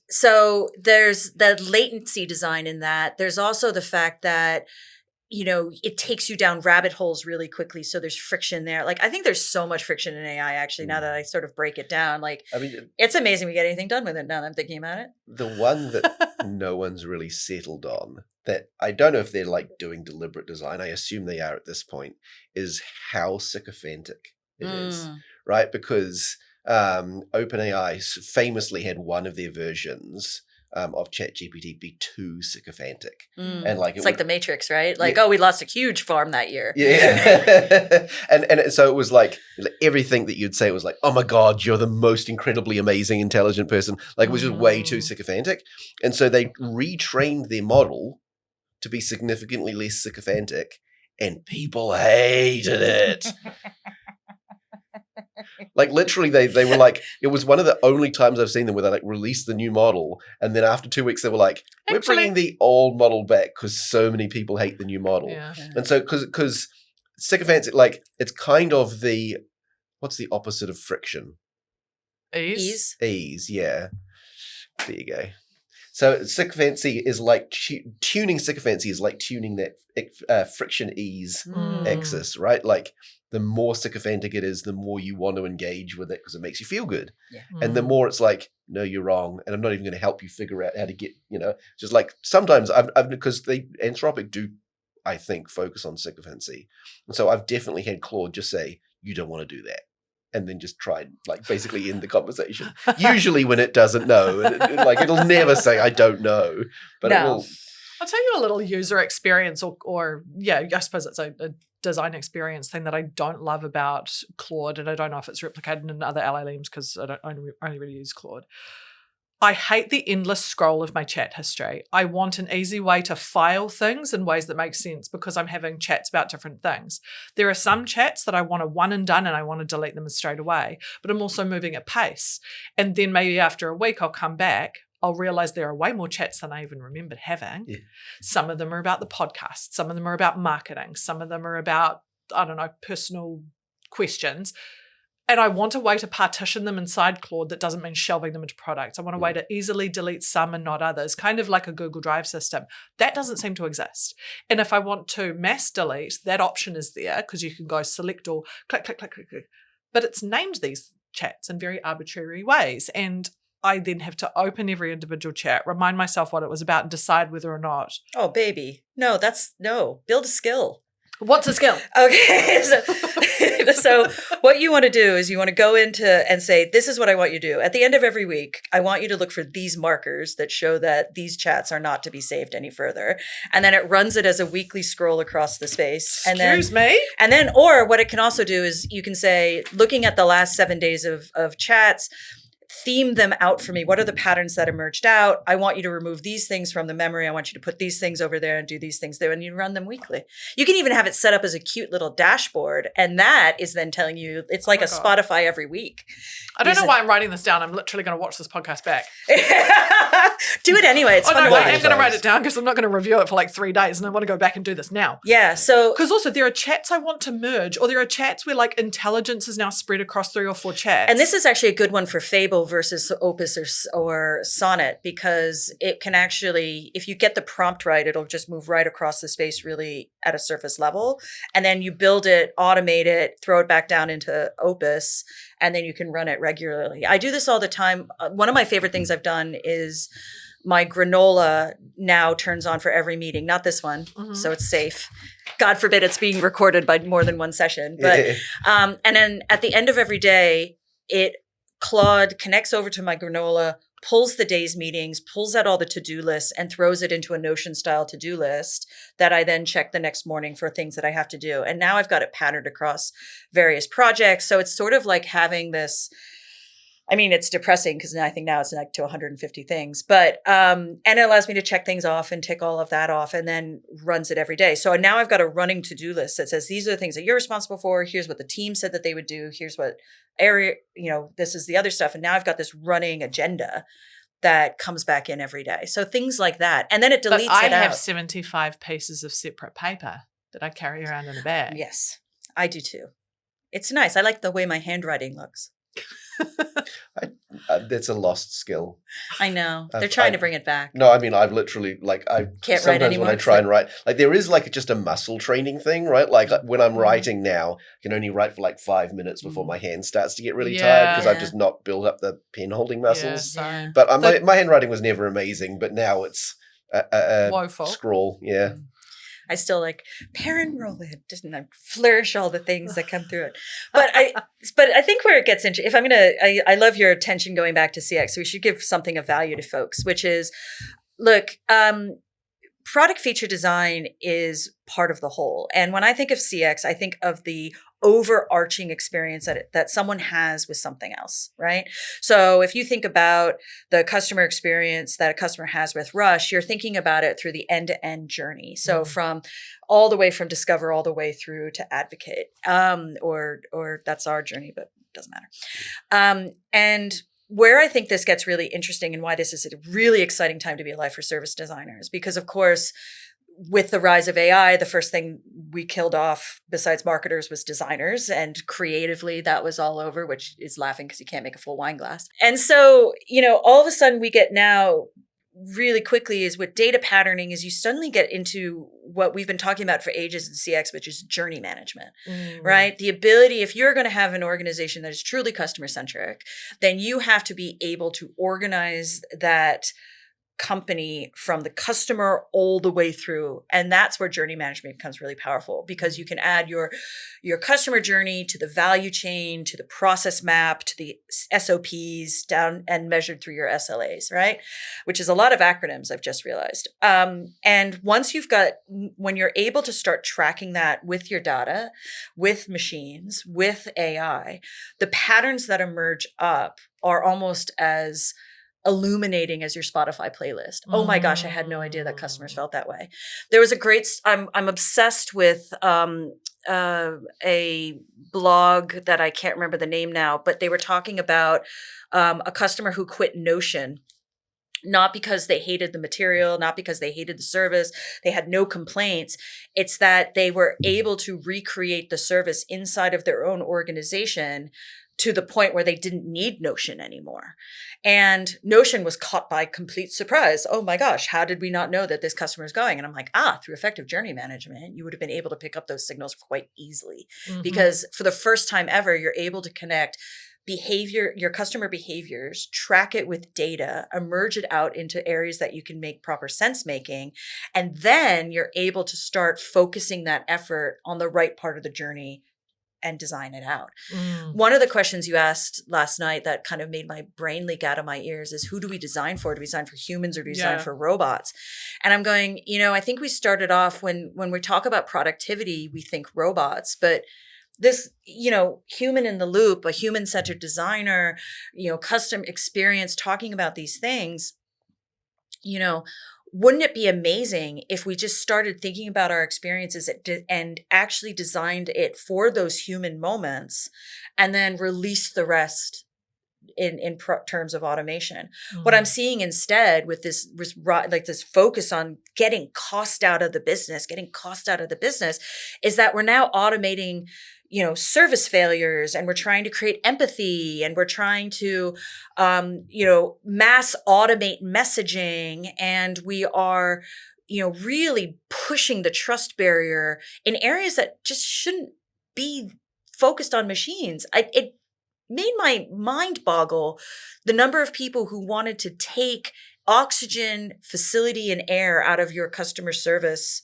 So there's the latency design in that. There's also the fact that it takes you down rabbit holes really quickly. So there's friction there. Like, I think there's so much friction in AI, actually, now that I sort of break it down. Like, I mean, it's amazing we get anything done with it now that I'm thinking about it. the one that no one's really settled on, that I don't know if they're like doing deliberate design, I assume they are at this point, is how sycophantic it is, right? Because OpenAI famously had one of their versions of ChatGPT be too sycophantic, and like it's like the Matrix, right? Like, Yeah. we lost a huge farm that year. Yeah, and so it was like everything that you'd say was like, oh my god, you're the most incredibly amazing, intelligent person. Like, it was just way too sycophantic, and so they retrained their model to be significantly less sycophantic, and people hated it. Like, literally, they were like, it was one of the only times I've seen them where they like released the new model, and then after 2 weeks they were like, we're bringing the old model back because so many people hate the new model. Yeah. And so because sycophantic, like, it's kind of what's the opposite of friction? Ease. Yeah. There you go. So sycophancy is like tuning sycophancy is like tuning that friction ease axis, right? Like, the more sycophantic it is, the more you want to engage with it because it makes you feel good. Yeah. And the more it's like, no, you're wrong, and I'm not even going to help you figure out how to get, just like sometimes I've because Anthropic do, I think, focus on sycophancy. And so I've definitely had Claude just say, you don't want to do that. And then just try and like basically end the conversation. Usually when it doesn't know, and it'll never say, I don't know, but it will. I'll tell you a little user experience or I suppose it's a design experience thing that I don't love about Claude, and I don't know if it's replicated in other LLMs because I only really use Claude. I hate the endless scroll of my chat history. I want an easy way to file things in ways that make sense because I'm having chats about different things. There are some chats that I want to one and done and I want to delete them straight away, but I'm also moving at pace. And then maybe after a week I'll come back, I'll realize there are way more chats than I even remembered having. Yeah. Some of them are about the podcast. Some of them are about marketing. Some of them are about, I don't know, personal questions. And I want a way to partition them inside Claude that doesn't mean shelving them into products. I want a way to easily delete some and not others, kind of like a Google Drive system. That doesn't seem to exist. And if I want to mass delete, that option is there because you can go select all, click, click, click, click, click. But it's named these chats in very arbitrary ways. And I then have to open every individual chat, remind myself what it was about, and decide whether or not. Oh, baby. No, build a skill. What's a skill? Okay. So what you want to do is you want to go into and say, this is what I want you to do. At the end of every week, I want you to look for these markers that show that these chats are not to be saved any further. And then it runs it as a weekly scroll across the space. Excuse me? And then, or what it can also do is you can say, looking at the last 7 days of chats, theme them out for me. What are the patterns that emerged out? I want you to remove these things from the memory. I want you to put these things over there and do these things there. And you run them weekly. You can even have it set up as a cute little dashboard. And that is then telling you, it's like Spotify every week. I don't know why I'm writing this down. I'm literally going to watch this podcast back. Do it anyway. It's fun to watch. I'm going to write it down because I'm not going to review it for like 3 days and I want to go back and do this now. Yeah. So, because also there are chats I want to merge, or there are chats where like intelligence is now spread across 3 or 4 chats. And this is actually a good one for Fable versus Opus or Sonnet, because it can actually, if you get the prompt right, it'll just move right across the space really at a surface level. And then you build it, automate it, throw it back down into Opus, and then you can run it regularly. I do this all the time. One of my favorite things I've done is my granola now turns on for every meeting, not this one. Mm-hmm. So it's safe. God forbid it's being recorded by more than one session. But, and then at the end of every day, Claude connects over to my granola, pulls the day's meetings, pulls out all the to-do lists, and throws it into a Notion-style to-do list that I then check the next morning for things that I have to do. And now I've got it patterned across various projects. So it's sort of like having this, I mean, it's depressing because I think now it's like to 150 things, but, and it allows me to check things off and tick all of that off, and then runs it every day. So now I've got a running to-do list that says, these are the things that you're responsible for. Here's what the team said that they would do. Here's what area, this is the other stuff. And now I've got this running agenda that comes back in every day. So things like that. And then it deletes it out. I have 75 pieces of separate paper that I carry around in a bag. Yes, I do too. It's nice. I like the way my handwriting looks. That's a lost skill. I know. They're I've- trying to I've- bring it back. No, I mean, I've literally, like, I Can't write sometimes anymore. when I It's try like- and write, like, there is, like, just a muscle training thing, right? Like, when I'm writing now, I can only write for, like, 5 minutes before my hand starts to get really tired because I've Yeah. just not built up the pen holding muscles. Yeah. But my handwriting was never amazing, but now it's a Woeful. scroll, yeah. I still like Perrin Rowland, didn't I flourish all the things that come through it. But I think where it gets interesting, if I'm gonna, I love your attention going back to CX. So we should give something of value to folks, which is, look, product feature design is part of the whole. And when I think of CX, I think of the overarching experience that someone has with something else, right? So if you think about the customer experience that a customer has with Rush, you're thinking about it through the end-to-end journey. So from all the way from discover all the way through to advocate, or that's our journey, but it doesn't matter. And where I think this gets really interesting and why this is a really exciting time to be alive for service designers, because of course, with the rise of AI, the first thing we killed off besides marketers was designers, and creatively that was all over, which is laughing because you can't make a full wine glass. And so, all of a sudden we get now really quickly is with data patterning is you suddenly get into what we've been talking about for ages in CX, which is journey management, right? The ability, if you're going to have an organization that is truly customer centric, then you have to be able to organize that company from the customer all the way through. And that's where journey management becomes really powerful, because you can add your customer journey to the value chain, to the process map, to the SOPs down and measured through your SLAs, right? Which is a lot of acronyms, I've just realized. And once when you're able to start tracking that with your data, with machines, with AI, the patterns that emerge up are almost as illuminating as your Spotify playlist. Oh my gosh, I had no idea that customers felt that way. There was a great, I'm obsessed with a blog that I can't remember the name now, but they were talking about a customer who quit Notion, not because they hated the material, not because they hated the service, they had no complaints. It's that they were able to recreate the service inside of their own organization to the point where they didn't need Notion anymore. And Notion was caught by complete surprise. Oh my gosh, how did we not know that this customer is going? And I'm like, through effective journey management, you would have been able to pick up those signals quite easily. Because for the first time ever, you're able to connect your customer behaviors, track it with data, emerge it out into areas that you can make proper sense making. And then you're able to start focusing that effort on the right part of the journey and design it out. One of the questions you asked last night that kind of made my brain leak out of my ears is, who do we design for? Do we design for humans or do we design for robots? And I'm going, I think we started off when we talk about productivity, we think robots, but this, human in the loop, a human-centered designer, custom experience, talking about these things, wouldn't it be amazing if we just started thinking about our experiences and actually designed it for those human moments and then release the rest in terms of automation? What I'm seeing instead with this focus on getting cost out of the business, is that we're now automating service failures, and we're trying to create empathy, and we're trying to, mass automate messaging. And we are, really pushing the trust barrier in areas that just shouldn't be focused on machines. It made my mind boggle the number of people who wanted to take oxygen, facility, and air out of your customer service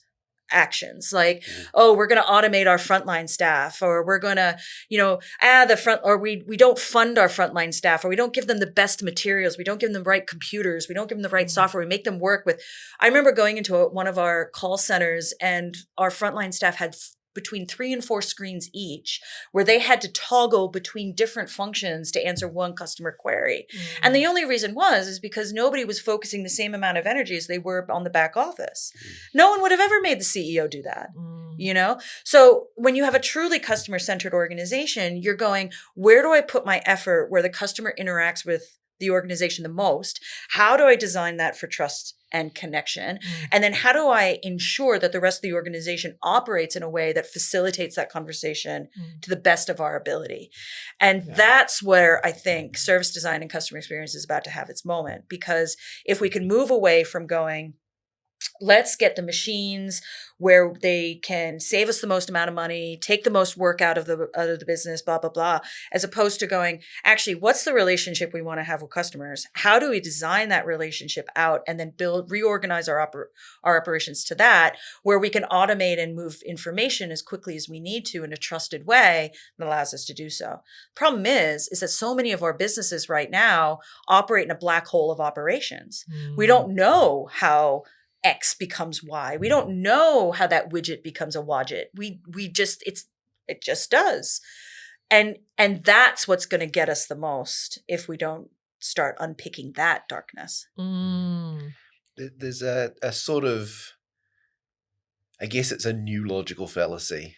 actions, like, we're going to automate our frontline staff, or we're going to, we don't fund our frontline staff, or we don't give them the best materials, we don't give them the right computers, we don't give them the right software, we make them work with. I remember going into one of our call centers, and our frontline staff had between 3 and 4 screens each, where they had to toggle between different functions to answer one customer query. And the only reason is because nobody was focusing the same amount of energy as they were on the back office. No one would have ever made the CEO do that, So when you have a truly customer-centered organization, you're going, where do I put my effort where the customer interacts with the organization the most, how do I design that for trust and connection? And then how do I ensure that the rest of the organization operates in a way that facilitates that conversation to the best of our ability? And that's where I think service design and customer experience is about to have its moment, because if we can move away from going, let's get the machines where they can save us the most amount of money, take the most work out of the business, blah, blah, blah, as opposed to going, actually, what's the relationship we want to have with customers? How do we design that relationship out and then reorganize our operations to that, where we can automate and move information as quickly as we need to in a trusted way that allows us to do so. Problem is that so many of our businesses right now operate in a black hole of operations. We don't know how X becomes Y. We don't know how that widget becomes a wadget. It just does. And that's what's going to get us the most if we don't start unpicking that darkness. There's a sort of, I guess it's a new logical fallacy.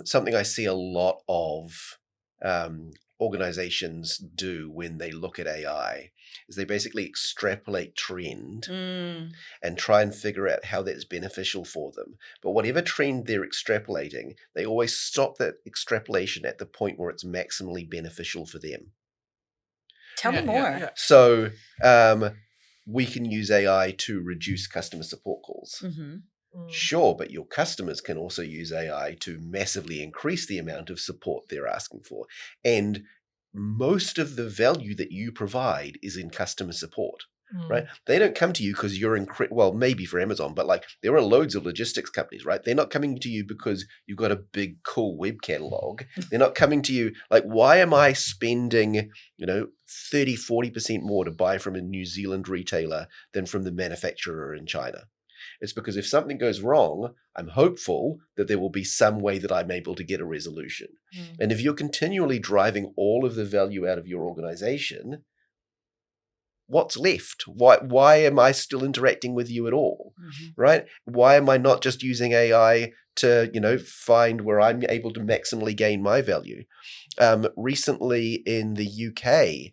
Something I see a lot of organizations do when they look at AI is they basically extrapolate trend and try and figure out how that's beneficial for them. But whatever trend they're extrapolating, they always stop that extrapolation at the point where it's maximally beneficial for them. Tell me more. So we can use AI to reduce customer support calls. Sure, but your customers can also use AI to massively increase the amount of support they're asking for. And most of the value that you provide is in customer support, right? They don't come to you because you're well, maybe for Amazon, but like there are loads of logistics companies, right? They're not coming to you because you've got a big, cool web catalog. They're not coming to you like, why am I spending, 30, 40% more to buy from a New Zealand retailer than from the manufacturer in China? It's because if something goes wrong, I'm hopeful that there will be some way that I'm able to get a resolution. And if you're continually driving all of the value out of your organization, what's left? Why am I still interacting with you at all? Right? Why am I not just using AI to, find where I'm able to maximally gain my value? Recently in the UK,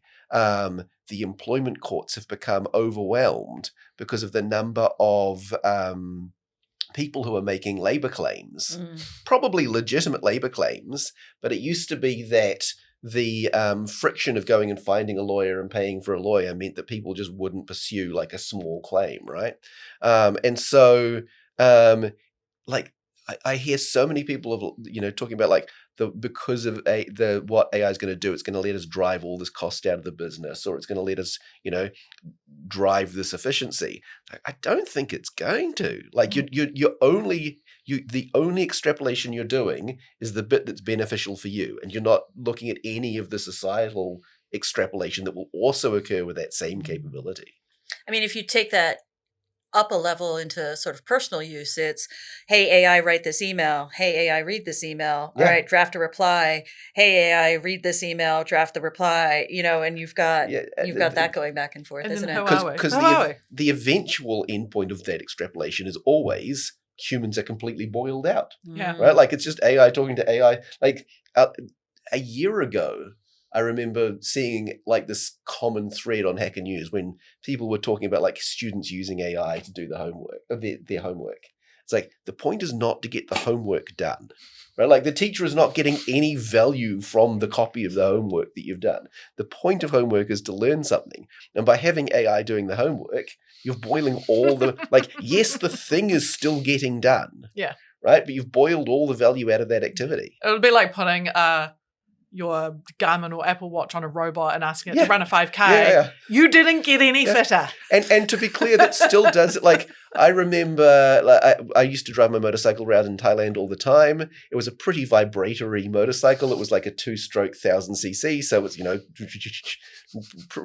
the employment courts have become overwhelmed because of the number of people who are making labor claims, probably legitimate labor claims, but it used to be that the friction of going and finding a lawyer and paying for a lawyer meant that people just wouldn't pursue like a small claim, right? And so I hear so many people talking about like because of what AI is going to do, it's going to let us drive all this cost out of the business, or it's going to let us, drive this efficiency. I don't think it's going to. Like the only extrapolation you're doing is the bit that's beneficial for you, and you're not looking at any of the societal extrapolation that will also occur with that same capability. I mean, if you take that up a level into sort of personal use, it's, hey, AI, write this email. Hey, AI, read this email. All right, draft a reply. Hey, AI, read this email, draft the reply, and you've got that going back and forth, isn't it? Because the eventual endpoint of that extrapolation is always humans are completely boiled out. Right? Like it's just AI talking to AI. Like a year ago, I remember seeing like this common thread on Hacker News when people were talking about like students using AI to do the homework, their homework. It's like the point is not to get the homework done, right? Like the teacher is not getting any value from the copy of the homework that you've done. The point of homework is to learn something. And by having AI doing the homework, you're boiling all the, yes, the thing is still getting done. Yeah. Right? But you've boiled all the value out of that activity. It would be like putting your Garmin or Apple Watch on a robot and asking it to run a 5K. You didn't get any fitter. And to be clear, that still does it. Like I remember, I used to drive my motorcycle around in Thailand all the time. It was a pretty vibratory motorcycle. It was like a 2-stroke 1000cc, so it's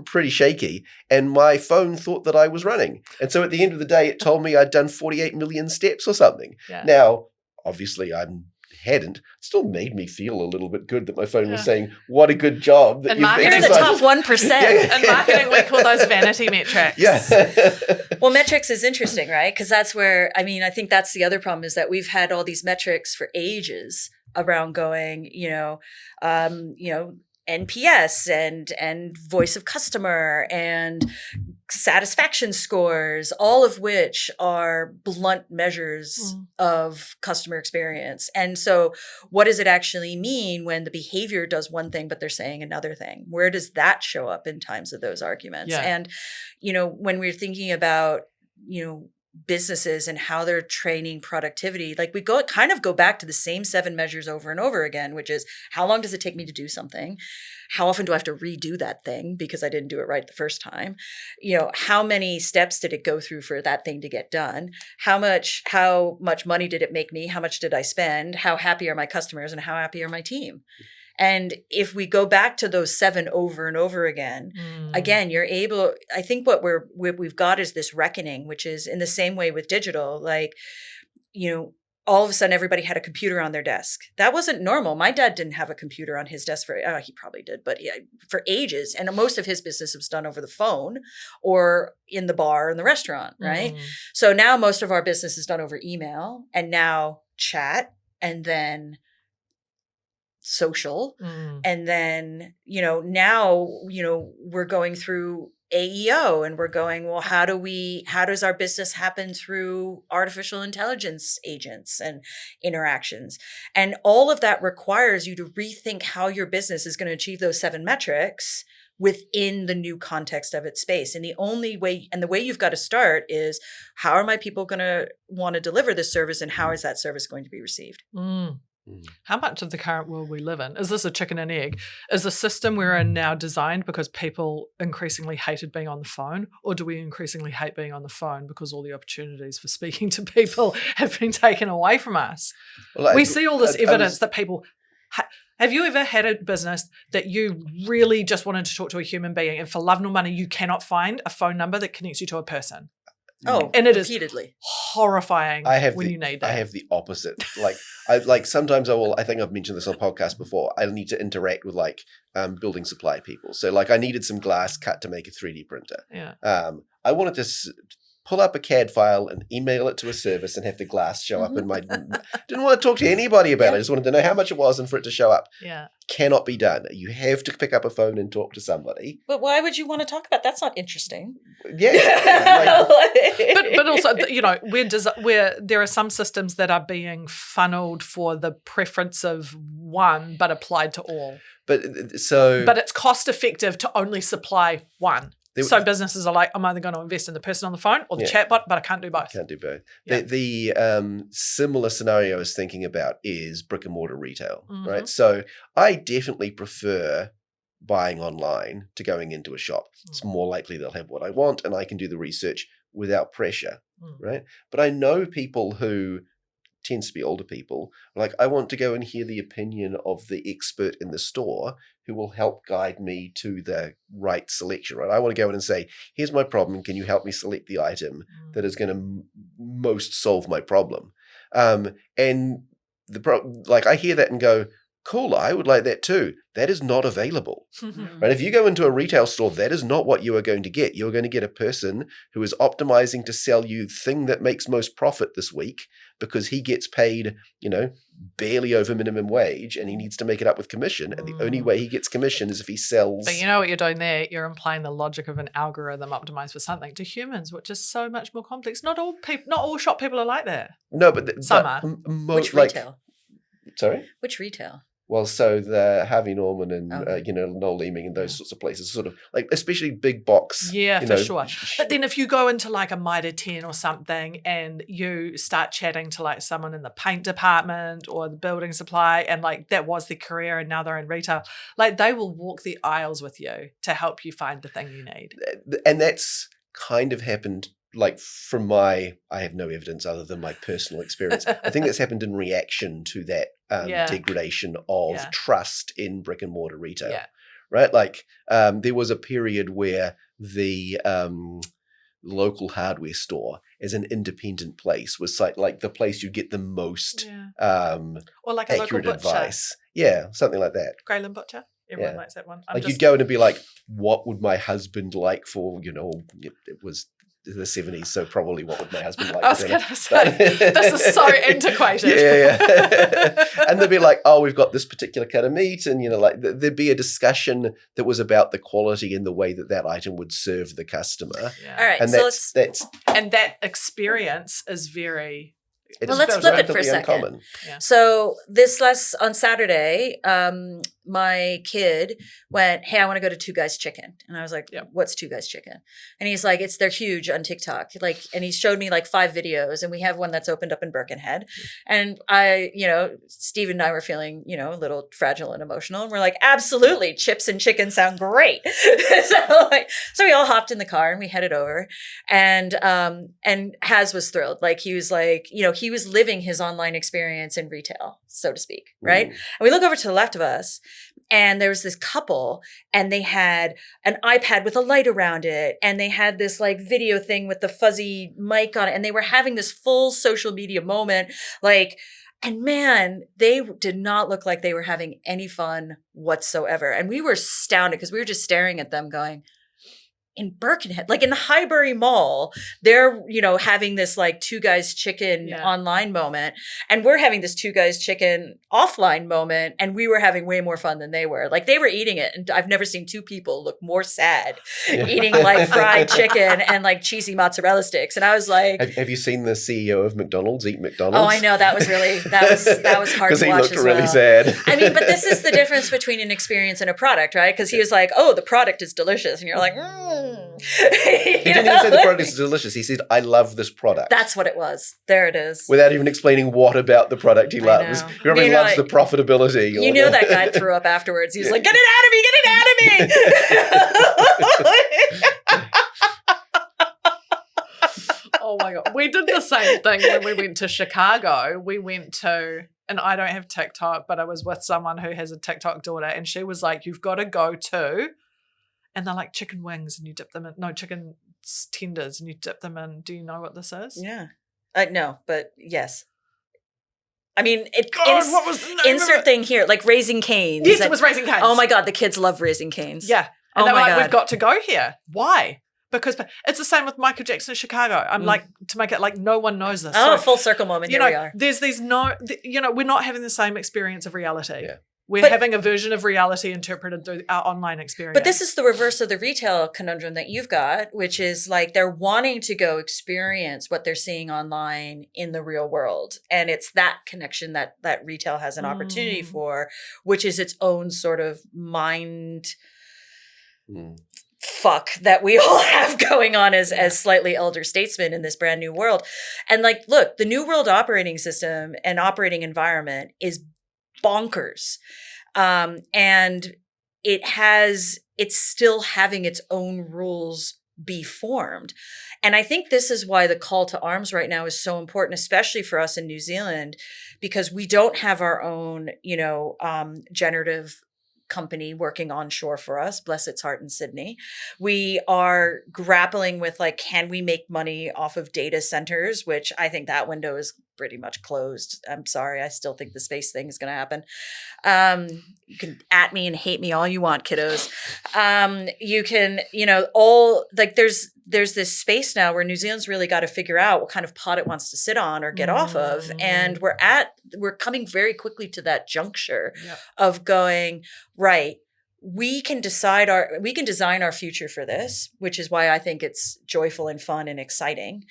pretty shaky. And my phone thought that I was running, and so at the end of the day, it told me I'd done 48 million steps or something. Yeah. Now, obviously, hadn't. It still made me feel a little bit good that my phone was saying, what a good job that you've exercised. You're in the top 1%. And marketing, we call those vanity metrics. Well, metrics is interesting, right? Because that's where, I think that's the other problem, is that we've had all these metrics for ages around going, NPS and voice of customer and satisfaction scores, all of which are blunt measures of customer experience. And so what does it actually mean when the behavior does one thing, but they're saying another thing? Where does that show up in times of those arguments? Yeah. And, when we're thinking about, businesses and how they're training productivity, like we go back to the same 7 measures over and over again, which is how long does it take me to do something? How often do I have to redo that thing because I didn't do it right the first time? How many steps did it go through for that thing to get done? How much money did it make me? How much did I spend? How happy are my customers and how happy are my team? And if we go back to those 7 over and over again, again, you're able, I think what we've got is this reckoning, which is in the same way with digital, like, all of a sudden everybody had a computer on their desk. That wasn't normal. My dad didn't have a computer on his desk he probably did, but for ages. And most of his business was done over the phone or in the bar in the restaurant, right? So now most of our business is done over email and now chat and then social. And then, now, we're going through AEO and we're going, well, how does our business happen through artificial intelligence agents and interactions? And all of that requires you to rethink how your business is going to achieve those 7 metrics within the new context of its space. And the way you've got to start is, how are my people going to want to deliver this service and how is that service going to be received? How much of the current world we live in, is this a chicken and egg? Is the system we're in now designed because people increasingly hated being on the phone? Or do we increasingly hate being on the phone because all the opportunities for speaking to people have been taken away from us? We see all this evidence that people... Have you ever had a business that you really just wanted to talk to a human being and for love nor money you cannot find a phone number that connects you to a person? Oh, and it repeatedly. Is horrifying when you need that. I have the opposite. Sometimes I think I've mentioned this on podcast before. I need to interact with building supply people. So I needed some glass cut to make a 3D printer. Yeah. I wanted to pull up a CAD file and email it to a service and have the glass show up in my... Didn't want to talk to anybody about it. I just wanted to know how much it was and for it to show up. Yeah. Cannot be done. You have to pick up a phone and talk to somebody. But why would you want to talk about? That's not interesting. Yeah. But also, where there are some systems that are being funneled for the preference of one, but applied to all. But it's cost effective to only supply one. So businesses are like, I'm either going to invest in the person on the phone or the chatbot, but I can't do both. Can't do both. Yeah. The similar scenario I was thinking about is brick and mortar retail, right? So I definitely prefer buying online to going into a shop. It's more likely they'll have what I want and I can do the research without pressure, right? But I know people who tends to be older people, I want to go and hear the opinion of the expert in the store who will help guide me to the right selection, right? I want to go in and say, here's my problem. Can you help me select the item that is going to most solve my problem? And I hear that and go, cool, I would like that too. That is not available, right? If you go into a retail store, that is not what you are going to get. You're going to get a person who is optimizing to sell you the thing that makes most profit this week because he gets paid, barely over minimum wage and he needs to make it up with commission. And the only way he gets commission is if he sells. But you know what you're doing there? You're implying the logic of an algorithm optimized for something to humans, which is so much more complex. Not all shop people are like that. No, but some are. Which retail? Sorry? Which retail? Well, so the Harvey Norman and, Noel Leeming and those sorts of places, sort of especially big box. Yeah, for sure. But then if you go into a Mitre 10 or something and you start chatting to someone in the paint department or the building supply and that was their career and now they're in retail, they will walk the aisles with you to help you find the thing you need. And that's kind of happened I have no evidence other than my personal experience. I think that's happened in reaction to that degradation of trust in brick and mortar retail, right? There was a period where the local hardware store as an independent place was the place you get the most or a accurate local advice. Yeah, something like that. Greyland Butcher. Everyone likes that one. You'd go in and be like, what would my husband like for, it was the 70s, so probably what would my husband like I was for going dinner. to say, this is so antiquated. Yeah. And they'd be like, oh, we've got this particular cut of meat. And, like there'd be a discussion that was about the quality and the way that item would serve the customer. Yeah. All right. And So that's And that experience is very... Well, let's flip it for a relatively second. uncommon. So on Saturday, my kid went, hey, I want to go to Two Guys Chicken. And I was like, what's Two Guys Chicken? And he's like, they're huge on TikTok. And he showed me 5 videos, and we have one that's opened up in Birkenhead. And Steve and I were feeling, a little fragile and emotional. And we're like, absolutely, chips and chicken sound great. So we all hopped in the car and we headed over. And Haz was thrilled. He was like, he was living his online experience in retail, so to speak, right? And we look over to the left of us, and there was this couple, and they had an iPad with a light around it, and they had this video thing with the fuzzy mic on it, and they were having this full social media moment, and man, they did not look like they were having any fun whatsoever. And we were astounded because we were just staring at them going, in Birkenhead, in the Highbury Mall, they're, having this Two Guys Chicken online moment. And we're having this Two Guys Chicken offline moment. And we were having way more fun than they were. They were eating it. And I've never seen two people look more sad eating fried chicken and cheesy mozzarella sticks. And I was like, have you seen the CEO of McDonald's eat McDonald's? Oh, I know. That was hard to watch as well. Because he looked really sad. I mean, but this is the difference between an experience and a product, right? Because he was like, oh, the product is delicious. And you're like, He didn't even say the product is delicious. He said, I love this product. That's what it was. There it is. Without even explaining what about the product he loves. He probably loves the profitability. You know that guy threw up afterwards. He was like, get it out of me! Oh my God. We did the same thing when we went to Chicago. We went to, and I don't have TikTok, but I was with someone who has a TikTok daughter, and she was like, you've got to go to... And they're like chicken wings, and you dip them in. No, chicken tenders, and you dip them in. Do you know what this is? Yeah. No, but yes. I mean, what was the name insert of it? Thing here, Raising Cane's. Yes, it was Raising Cane's. Oh my God, the kids love Raising Cane's. Yeah. And Oh they're my like, God. we've got to go here. Why? Because it's the same with Michael Jackson in Chicago. I'm to make it no one knows this. Oh, So, full circle moment. Here we are. There's these we're not having the same experience of reality. Yeah. We're having a version of reality interpreted through our online experience. But this is the reverse of the retail conundrum that you've got, which is they're wanting to go experience what they're seeing online in the real world. And it's that connection that retail has an opportunity for, which is its own sort of mind fuck that we all have going on as slightly elder statesmen in this brand new world. And look, the new world operating system and operating environment is bonkers. And it's still having its own rules be formed. And I think this is why the call to arms right now is so important, especially for us in New Zealand, because we don't have our own, generative company working onshore for us, bless its heart in Sydney. We are grappling with can we make money off of data centers, which I think that window is pretty much closed. I'm sorry. I still think the space thing is going to happen. You can at me and hate me all you want, kiddos. You can, there's this space now where New Zealand's really got to figure out what kind of pot it wants to sit on or get off of. And we're coming very quickly to that juncture of going, right, we can design our future for this, which is why I think it's joyful and fun and exciting.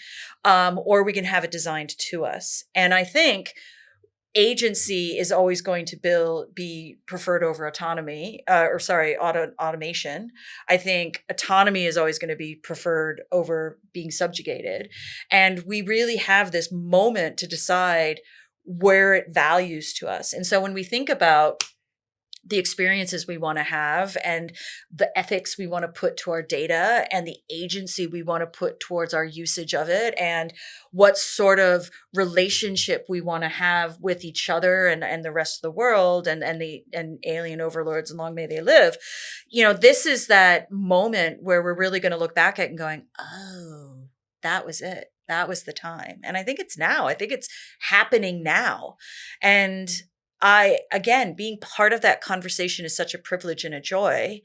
Or we can have it designed to us. And I think agency is always going to be preferred over automation. I think autonomy is always going to be preferred over being subjugated. And we really have this moment to decide where it values to us. And so when we think about the experiences we want to have and the ethics we want to put to our data and the agency we want to put towards our usage of it and what sort of relationship we want to have with each other and the rest of the world and alien overlords, and long may they live. This is that moment where we're really going to look back at and going, oh, that was it. That was the time. And I think it's now. I think it's happening now. And being part of that conversation is such a privilege and a joy.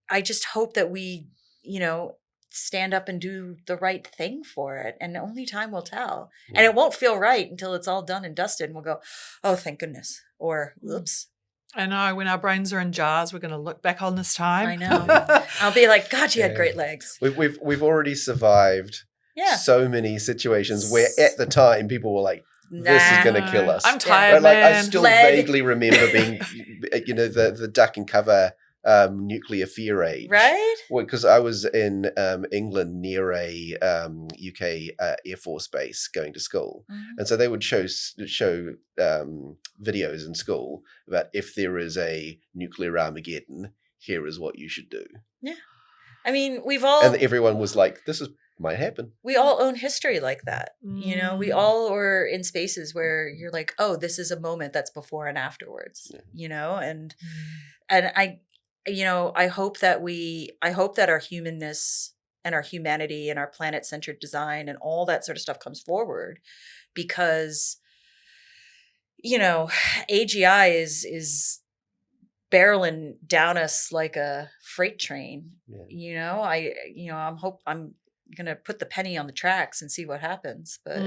I just hope that we, stand up and do the right thing for it. And only time will tell. And it won't feel right until it's all done and dusted. And we'll go, oh, thank goodness. Or, oops. I know when our brains are in jars, we're going to look back on this time. I know. I'll be like, God, you had great legs. We've already survived so many situations where at the time people were like, this is going to kill us. I'm tired, Like, I man. still vaguely remember being, the duck and cover nuclear fear age. Right? Because I was in England near a UK Air Force base going to school. Mm-hmm. And so they would show videos in school about if there is a nuclear Armageddon, here is what you should do. Yeah. I mean, and everyone was like, this might happen. We all own history like that. We all are in spaces where you're like, oh, this is a moment that's before and afterwards, and I hope that our humanness and our humanity and our planet-centered design and all that sort of stuff comes forward, because, AGI is barreling down us like a freight train. I'm going to put the penny on the tracks and see what happens. But,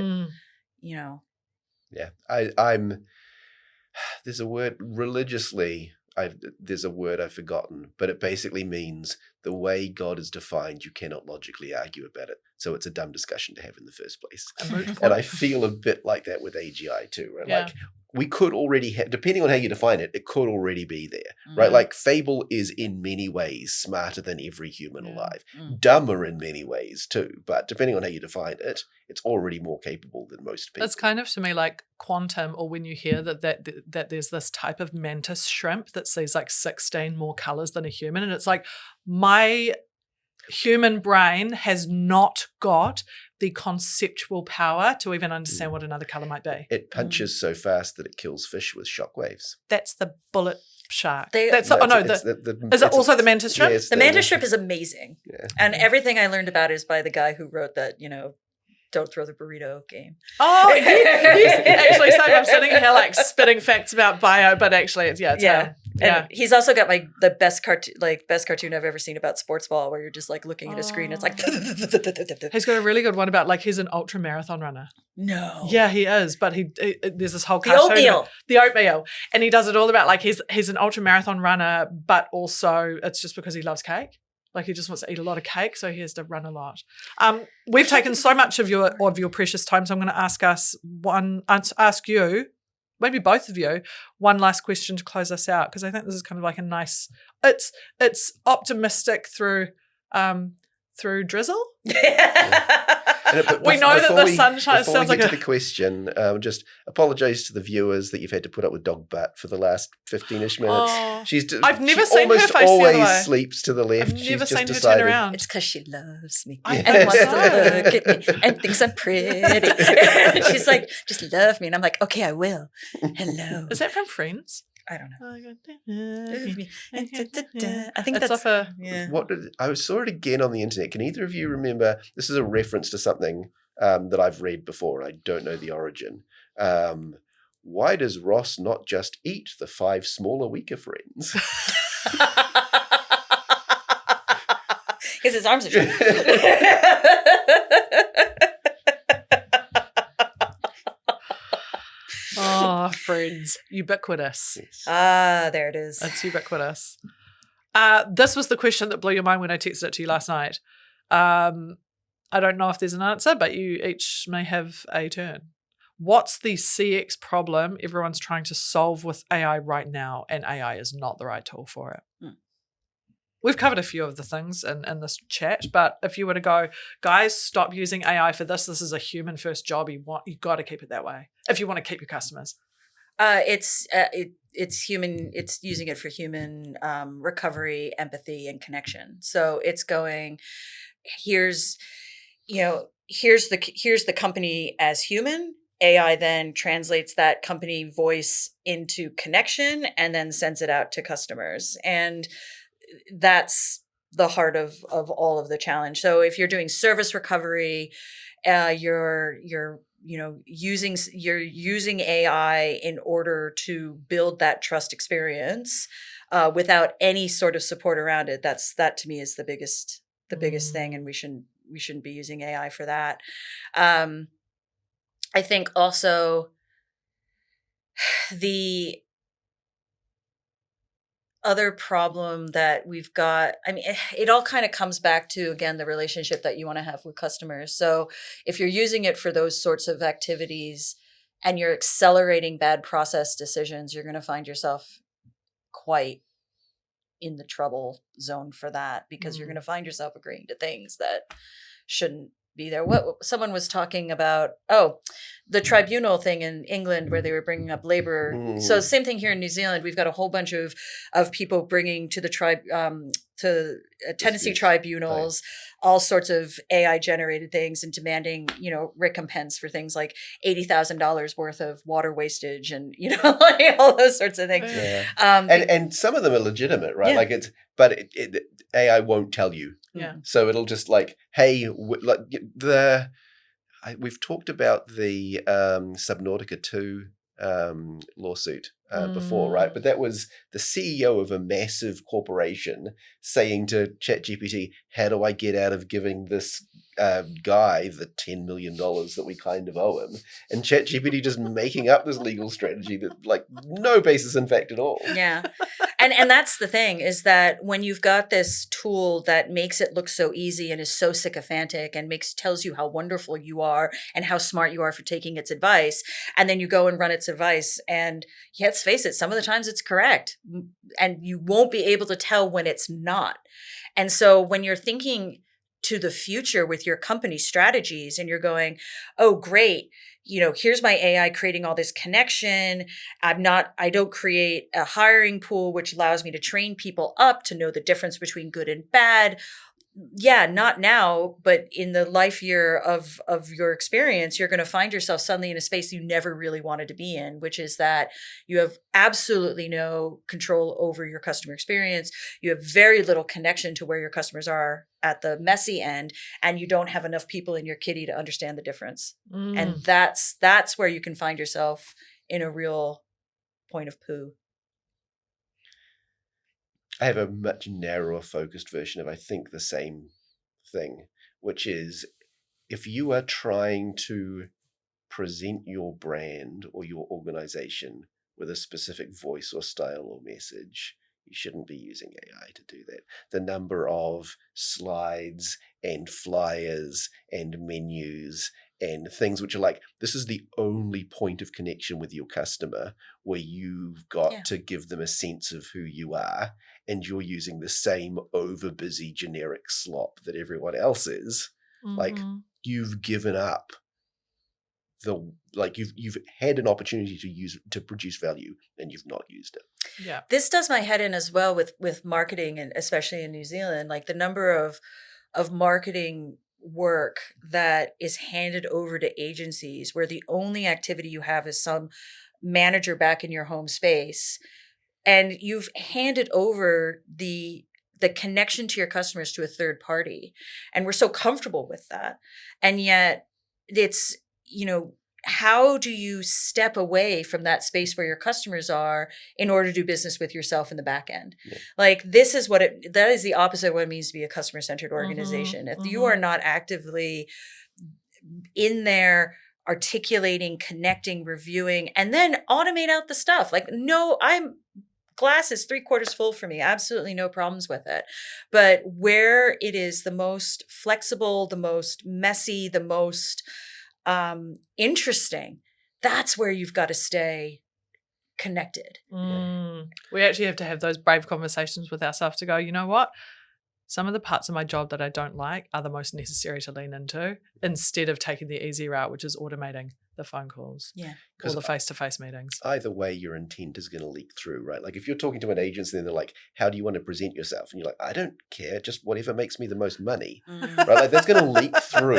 Yeah, I'm there's a word religiously. There's a word I've forgotten, but it basically means the way God is defined, you cannot logically argue about it. So it's a dumb discussion to have in the first place. And I feel a bit like that with AGI too, right? Yeah. Like we could already have, depending on how you define it, it could already be there, right? Like Fable is in many ways smarter than every human alive. Dumber in many ways too, but depending on how you define it, it's already more capable than most people. It's kind of to me like quantum, or when you hear that there's this type of mantis shrimp that sees like 16 more colors than a human, and it's like my human brain has not got the conceptual power to even understand what another color might be. It punches so fast that it kills fish with shockwaves. That's the bullet shark. Is it also the mantis shrimp? Yes, the mantis shrimp is amazing. Yeah. And everything I learned about is by the guy who wrote that, don't throw the burrito game. Oh, he's actually saying I'm sitting here like spitting facts about bio, but actually it's him. And he's also got the best cartoon I've ever seen about sports ball, where you're just like looking at a screen. It's like he's got a really good one about like he's an ultra marathon runner. No. Yeah, he is. But there's this whole the oatmeal, and he does it all about like he's an ultra marathon runner, but also it's just because he loves cake. Like he just wants to eat a lot of cake, so he has to run a lot. We've taken so much of your precious time, so I'm going to ask you, maybe both of you, one last question to close us out, because I think this is kind of like a nice. It's optimistic through drizzle. We know that the sunshine sounds like to the question, just apologise to the viewers that you've had to put up with dog butt for the last 15-ish minutes. Oh, I've never seen her face the other always way. Sleeps to the left. I've never She's seen just her turn decided. around. It's because she loves me I and wants to know. look at me and thinks I'm pretty. And she's like, just love me. And I'm like, okay, I will. Hello. Is that from Friends? I don't know. I I think it's that's off a. yeah. I saw it again on the internet. Can either of you remember? This is a reference to something that I've read before, and I don't know the origin. Why does Ross not just eat the 5 smaller, weaker friends? Because his arms are short. Oh, Friends, ubiquitous. Yes. There it is. It's ubiquitous. This was the question that blew your mind when I texted it to you last night. I don't know if there's an answer, but you each may have a turn. What's the CX problem everyone's trying to solve with AI right now, and AI is not the right tool for it? We've covered a few of the things in this chat, but if you were to go, guys, stop using AI for this. This is a human first job. You got to keep it that way if you want to keep your customers. It's human. It's using it for human recovery, empathy, and connection. So it's going. Here's the company as human. AI then translates that company voice into connection and then sends it out to customers. And that's the heart of all of the challenge. So if you're doing service recovery, you're using AI in order to build that trust experience without any sort of support around it. That to me is the biggest the biggest thing, and we shouldn't be using AI for that. I think also the other problem that we've got, I mean, it all kind of comes back to, again, the relationship that you want to have with customers. So if you're using it for those sorts of activities and you're accelerating bad process decisions, you're going to find yourself quite in the trouble zone for that, because you're going to find yourself agreeing to things that shouldn't be there. What someone was talking about, the tribunal thing in England where they were bringing up labor. So same thing here in New Zealand. We've got a whole bunch of people bringing to the tenancy tribunals all sorts of AI generated things and demanding, recompense for things like $80,000 worth of water wastage and, like all those sorts of things. Yeah. And some of them are legitimate, right? Yeah. But AI won't tell you. Yeah. So it'll just like, hey, we've talked about the Subnautica 2 lawsuit before, right? But that was the CEO of a massive corporation saying to ChatGPT, how do I get out of giving this guy the $10 million that we kind of owe him? And ChatGPT just making up this legal strategy that like no basis in fact at all. Yeah. And that's the thing, is that when you've got this tool that makes it look so easy and is so sycophantic and tells you how wonderful you are and how smart you are for taking its advice, and then you go and run its advice, and let's face it, some of the times it's correct and you won't be able to tell when it's not. And so when you're thinking to the future with your company strategies and you're going, oh, great, here's my AI creating all this connection. I don't create a hiring pool, which allows me to train people up to know the difference between good and bad. Yeah, not now, but in the life year of your experience, you're going to find yourself suddenly in a space you never really wanted to be in, which is that you have absolutely no control over your customer experience. You have very little connection to where your customers are at the messy end, and you don't have enough people in your kitty to understand the difference. And that's where you can find yourself in a real point of poo. I have a much narrower focused version of, I think, the same thing, which is if you are trying to present your brand or your organization with a specific voice or style or message, you shouldn't be using AI to do that. The number of slides and flyers and menus and things which are like, this is the only point of connection with your customer where you've got to give them a sense of who you are, and you're using the same over busy generic slop that everyone else is. Like, you've given up you've had an opportunity to produce value and you've not used it. Yeah. This does my head in as well with marketing, and especially in New Zealand, like the number of marketing work that is handed over to agencies where the only activity you have is some manager back in your home space, and you've handed over the connection to your customers to a third party, and we're so comfortable with that. And yet it's, how do you step away from that space where your customers are in order to do business with yourself in the back end? Yeah. Like, this is that is the opposite of what it means to be a customer-centered organization. If you are not actively in there articulating, connecting, reviewing, and then automate out the stuff. Like, no, glass is 3/4 full for me. Absolutely no problems with it. But where it is the most flexible, the most messy, the most interesting, that's where you've got to stay connected. We actually have to have those brave conversations with ourselves to go, you know what? Some of the parts of my job that I don't like are the most necessary to lean into, instead of taking the easy route, which is automating the phone calls, or the face-to-face meetings. Either way, your intent is going to leak through, right? Like, if you're talking to an agency and they're like, how do you want to present yourself? And you're like, I don't care, just whatever makes me the most money, right? Like, that's going to leak through,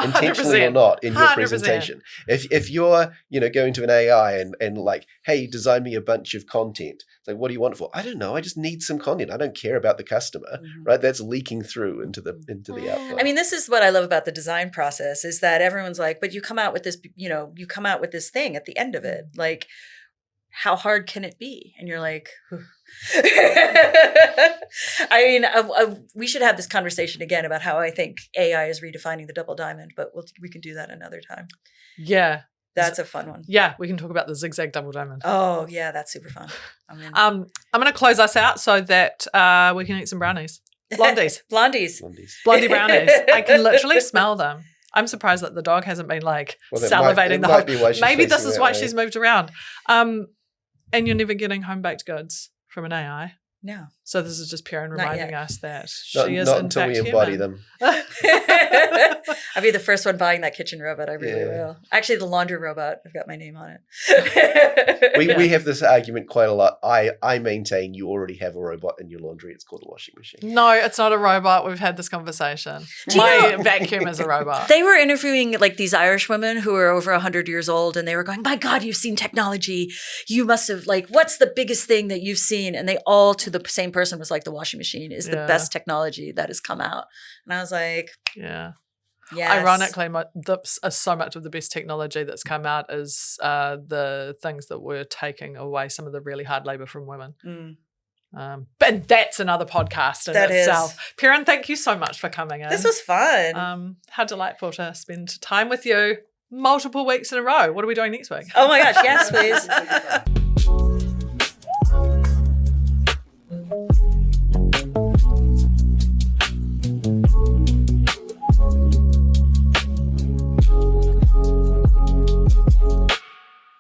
intentionally or not, in your 100%. Presentation. If you're, going to an AI and like, hey, design me a bunch of content. It's like, what do you want it for? I don't know. I just need some content. I don't care about the customer, right? That's leaking through into the output. I mean, this is what I love about the design process, is that everyone's like, but you come out with this, you come out with this thing at the end of it. Like, how hard can it be? And you're like, I mean, we should have this conversation again about how I think AI is redefining the double diamond, but we can do that another time. Yeah. That's a fun one. Yeah, we can talk about the zigzag double diamond. Oh, yeah, that's super fun. I'm in. I'm going to close us out so that we can eat some brownies. Blondies. Blondies. Blondie brownies. I can literally smell them. I'm surprised that the dog hasn't been like salivating the whole. Maybe this is why she's moved around. And you're never getting home baked goods from an AI. No. So this is just Perrin reminding us that she is not in until fact we embody human. them. I'll be the first one buying that kitchen robot. I really will. Actually, the laundry robot. I've got my name on it. We have this argument quite a lot. I maintain you already have a robot in your laundry. It's called a washing machine. No, it's not a robot. We've had this conversation. My vacuum is a robot. They were interviewing like these Irish women who were over 100 years old, and they were going, "My God, you've seen technology. You must have like, what's the biggest thing that you've seen?" And they all, to the same person, was like, "The washing machine is the best technology that has come out." And I was like, yeah. Yes. Ironically, so much of the best technology that's come out is the things that were taking away some of the really hard labor from women. But that's another podcast in itself. Perrin, thank you so much for coming in. This was fun. How delightful to spend time with you multiple weeks in a row. What are we doing next week? Oh my gosh, yes, please.